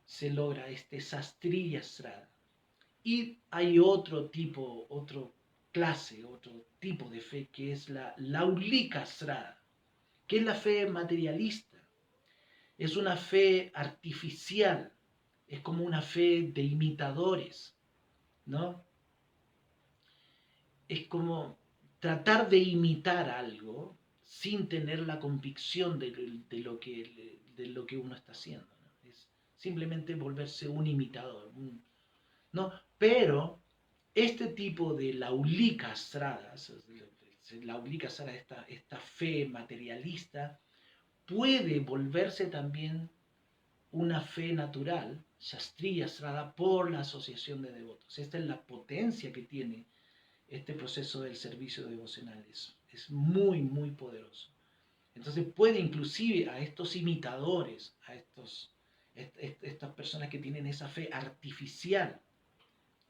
[SPEAKER 2] se logra este sastriya srada. Y hay otro tipo, otro clase, otro tipo de fe, que es la laulika srada, que es la fe materialista. Es una fe artificial, es como una fe de imitadores, ¿no? Es como tratar de imitar algo sin tener la convicción de lo que uno está haciendo, ¿no? Es simplemente volverse un imitador, ¿no? Pero este tipo de laulika sradas, esta fe materialista, puede volverse también una fe natural, shastriya srada, por la asociación de devotos. Esta es la potencia que tiene este proceso del servicio devocional. Es muy, muy poderoso. Entonces puede inclusive a estos imitadores, a estas personas que tienen esa fe artificial,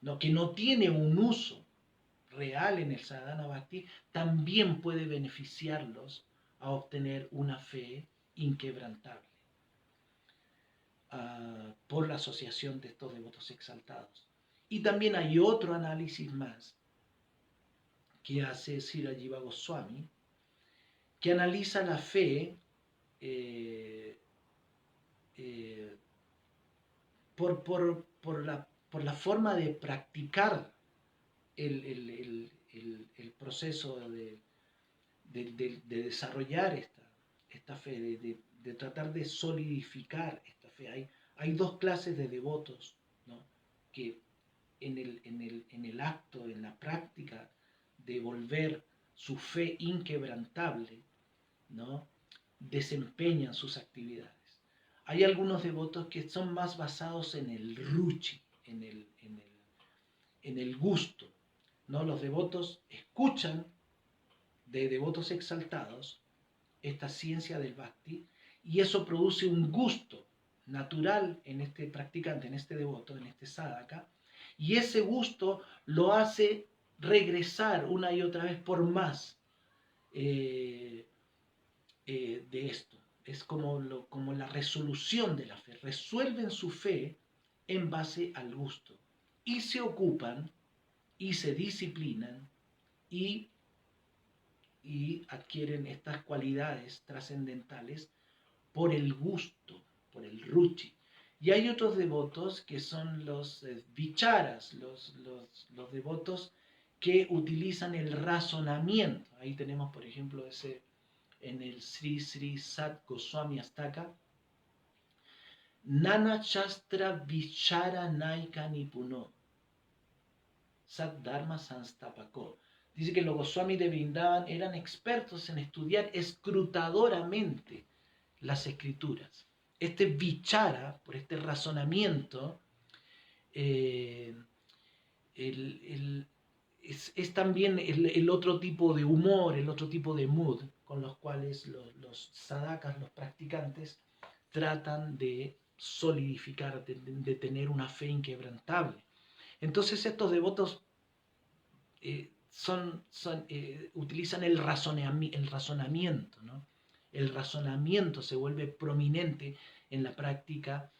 [SPEAKER 2] ¿no?, que no tiene un uso real en el sadhana bhakti, también puede beneficiarlos a obtener una fe inquebrantable por la asociación de estos devotos exaltados. Y también hay otro análisis más que hace Srila Jiva Goswami, que analiza la fe por la forma de practicar el proceso de desarrollar esta fe, de tratar de solidificar esta fe. Hay dos clases de devotos, ¿no?, que en el acto, en la práctica de volver su fe inquebrantable, ¿no?, desempeñan sus actividades. Hay algunos devotos que son más basados en el ruchi, en el gusto, ¿no? Los devotos escuchan de devotos exaltados esta ciencia del bhakti y eso produce un gusto natural en este practicante, en este devoto, en este sadhaka, y ese gusto lo hace regresar una y otra vez por más, de esto. Es como la resolución de la fe. Resuelven su fe en base al gusto. Y se ocupan y se disciplinan y adquieren estas cualidades trascendentales por el gusto, por el ruchi. Y hay otros devotos que son los vicharas, los devotos que utilizan el razonamiento. Ahí tenemos, por ejemplo, ese en el Sri Sri Sat Goswami Astaka, Nana Shastra Vichara Naika Nipuno, Sat Dharma Sanstapako. Dice que los Goswami de Vrindavan eran expertos en estudiar escrutadoramente las escrituras. Este vichara, por este razonamiento, es también el otro tipo de humor, el otro tipo de mood con los cuales los sadhakas, los practicantes, tratan de solidificar, de tener una fe inquebrantable. Entonces estos devotos utilizan el razonamiento, ¿no? El razonamiento se vuelve prominente en la práctica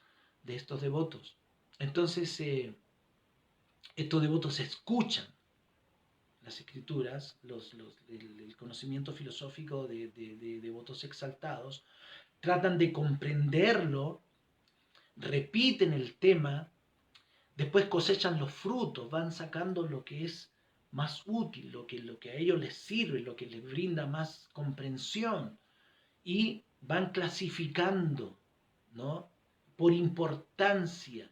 [SPEAKER 2] de estos devotos. Entonces, estos devotos escuchan las escrituras, el conocimiento filosófico de devotos exaltados, tratan de comprenderlo, repiten el tema, después cosechan los frutos, van sacando lo que es más útil, lo que a ellos les sirve, lo que les brinda más comprensión, y van clasificando, ¿no?, por importancia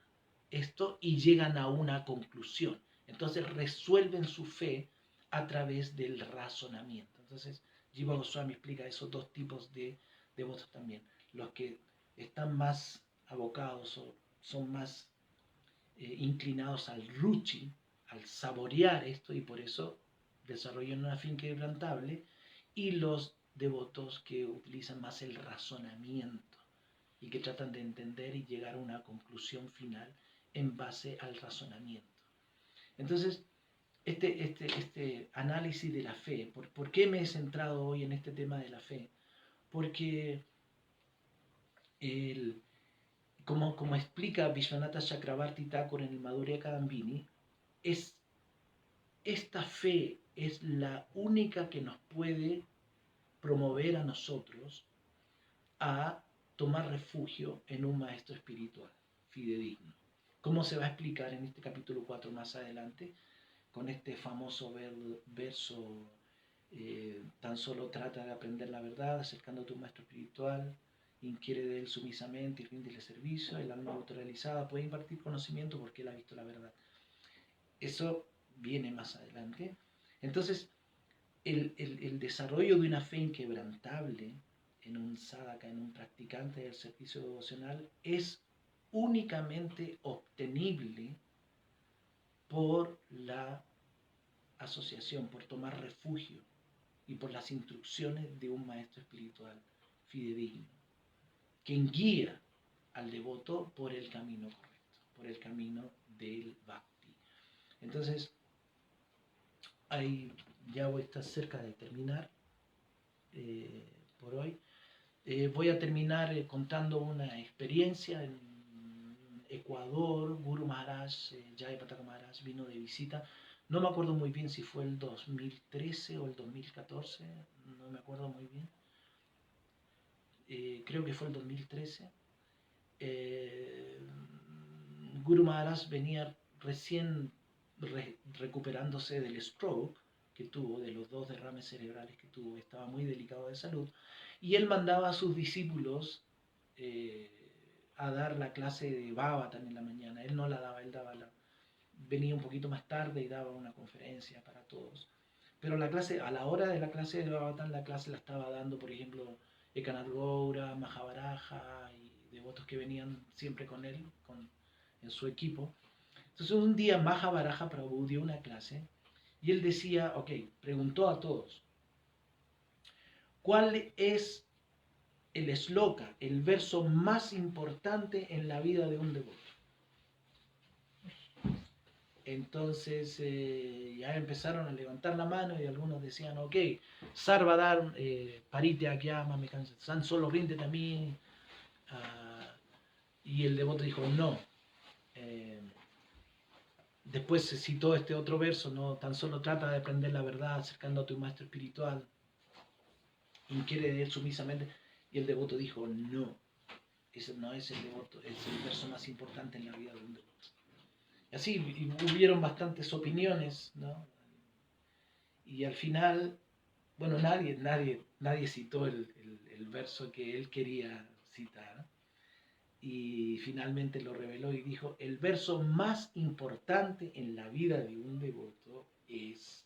[SPEAKER 2] esto y llegan a una conclusión. Entonces resuelven su fe a través del razonamiento. Entonces Jiva Goswami explica esos dos tipos de devotos también. Los que están más abocados o son más inclinados al ruchi, al saborear esto, y por eso desarrollan una fe inquebrantable, y los devotos que utilizan más el razonamiento y que tratan de entender y llegar a una conclusión final en base al razonamiento. Entonces, este análisis de la fe, ¿por qué me he centrado hoy en este tema de la fe? Porque como explica Vishwanatha Chakrabarti Thakur en el Madhurya Kadambini, esta fe es la única que nos puede promover a nosotros a tomar refugio en un maestro espiritual fidedigno. ¿Cómo se va a explicar en este capítulo 4 más adelante? Con este famoso verso, tan solo trata de aprender la verdad, acercando a tu maestro espiritual, inquiere de él sumisamente y ríndele servicio, el alma autorrealizada puede impartir conocimiento porque él ha visto la verdad. Eso viene más adelante. Entonces, el desarrollo de una fe inquebrantable en un sadhaka, en un practicante del servicio devocional, es únicamente obtenible por la asociación, por tomar refugio y por las instrucciones de un maestro espiritual fidedigno, quien guía al devoto por el camino correcto, por el camino del bhakti. Entonces, ahí ya voy a estar cerca de terminar por hoy. Voy a terminar contando una experiencia en Ecuador. Guru Maharaj, Jai Pataka Maharaj, vino de visita. No me acuerdo muy bien si fue el 2013 o el 2014, no me acuerdo muy bien. Creo que fue el 2013. Guru Maharaj venía recién recuperándose del stroke que tuvo, de los 2 derrames cerebrales que tuvo, estaba muy delicado de salud, y él mandaba a sus discípulos a dar la clase de Bhagavatam en la mañana. Él no la daba, venía un poquito más tarde y daba una conferencia para todos. Pero la clase, a la hora de la clase de Bhagavatam, la clase la estaba dando, por ejemplo, Ekanath Gaura, Mahabaraja y devotos que venían siempre con él, en su equipo. Entonces un día Mahabaraja Prabhu dio una clase y él decía, preguntó a todos, ¿cuál es el shloka, el verso más importante en la vida de un devoto? Entonces ya empezaron a levantar la mano y algunos decían, ok, Sarvadar, parite aquí, me cansan, solo ríndete a mí. Y el devoto dijo, no. Eh, Después se citó este otro verso, no tan solo trata de aprender la verdad acercando a tu maestro espiritual, inquiere de él sumisamente. Y el devoto dijo, no, ese no es el devoto, es el verso más importante en la vida de un devoto. Y así hubieron bastantes opiniones, ¿no? Y al final, bueno, nadie citó el verso que él quería citar. Y finalmente lo reveló y dijo, el verso más importante en la vida de un devoto es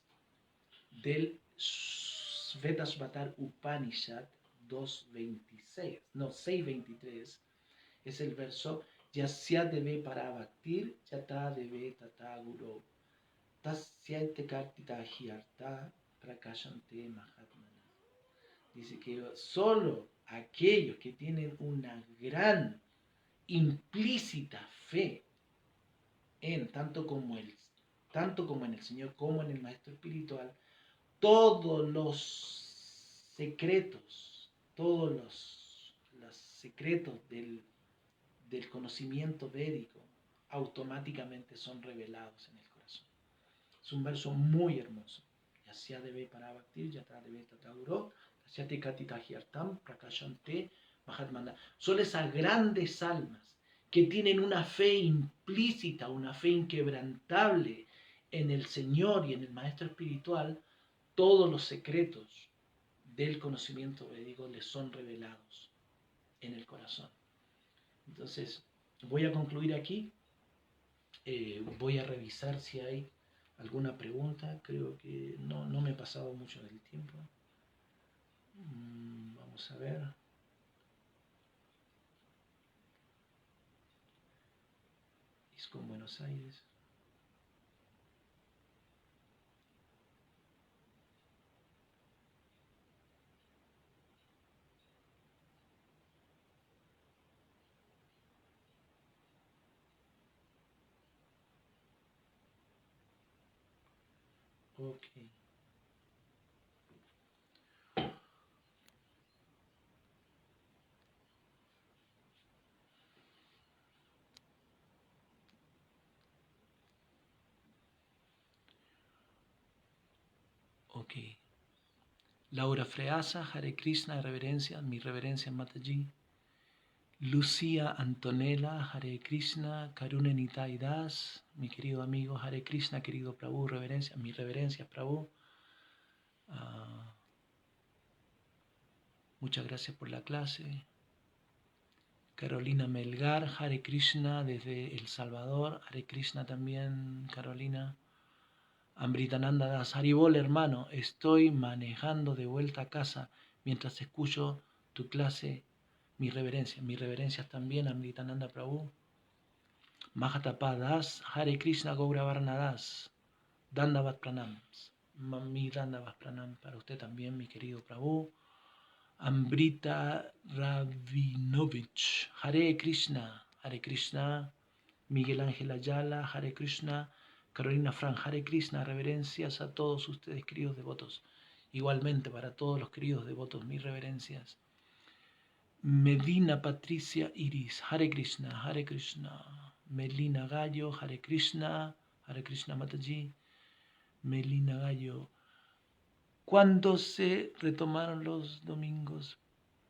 [SPEAKER 2] del Svetasvatar Upanishad 2.26, no, 6.23, es el verso Yasya deve para bhaktir, yata deve tataguro, tasyate kartita hyarta prakashante mahatmana. Dice que solo aquellos que tienen una gran implícita fe en tanto como en el Señor como en el Maestro Espiritual, todos los secretos, los secretos del conocimiento védico automáticamente son revelados en el corazón. Es un verso muy hermoso. Yasya deve parabhaktir, yatra deve tataguro, tasyate katitahyartam prakashante mahatmana. Son esas grandes almas que tienen una fe implícita, una fe inquebrantable en el Señor y en el Maestro Espiritual. Todos los secretos del conocimiento védico les son revelados en el corazón. Entonces, voy a concluir aquí. Voy a revisar si hay alguna pregunta. Creo que no me he pasado mucho del tiempo. Vamos a ver. ISKCON Buenos Aires. Ok. Ok. Laura Freasa, Hare Krishna, reverencia, mi reverencia Mataji. Lucía Antonella, Hare Krishna, Karuna Nitai Das, mi querido amigo Hare Krishna, querido Prabhu, reverencia, mi reverencia Prabhu. Muchas gracias por la clase. Carolina Melgar, Hare Krishna desde El Salvador, Hare Krishna también, Carolina. Amritananda Das, Haribol hermano, estoy manejando de vuelta a casa mientras escucho tu clase. Mis reverencias también, Amritananda Prabhu. Mahatapa Das, Hare Krishna Gaura Varna Das, Dandavat Pranams. Mi Dandavat Pranam para usted también, mi querido Prabhu. Ambrita Ravinovich, Hare Krishna, Miguel Ángel Ayala, Hare Krishna, Carolina Frank, Hare Krishna, reverencias a todos ustedes, queridos devotos. Igualmente para todos los queridos devotos, mis reverencias. Medina Patricia Iris, Hare Krishna, Melina Gallo, Hare Krishna Mataji, Melina Gallo. ¿Cuándo se retomaron los domingos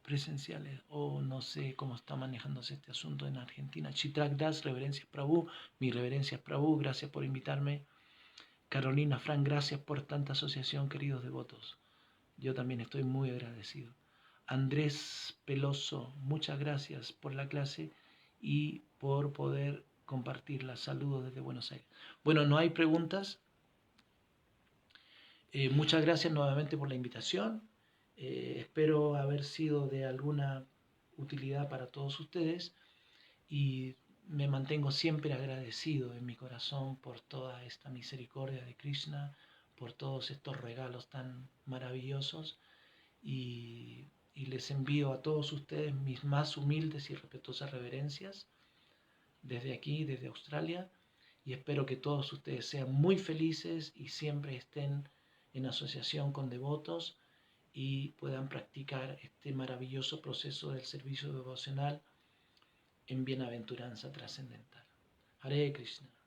[SPEAKER 2] presenciales? O no sé cómo está manejándose este asunto en Argentina. Chitrak Das, reverencias Prabhu, mi reverencias Prabhu, gracias por invitarme. Carolina Frank, gracias por tanta asociación, queridos devotos. Yo también estoy muy agradecido. Andrés Peloso, muchas gracias por la clase y por poder compartirla. Saludos desde Buenos Aires. Bueno, no hay preguntas. Muchas gracias nuevamente por la invitación. Espero haber sido de alguna utilidad para todos ustedes y me mantengo siempre agradecido en mi corazón por toda esta misericordia de Krishna, por todos estos regalos tan maravillosos y les envío a todos ustedes mis más humildes y respetuosas reverencias desde aquí, desde Australia, y espero que todos ustedes sean muy felices y siempre estén en asociación con devotos y puedan practicar este maravilloso proceso del servicio devocional en bienaventuranza trascendental. Hare Krishna.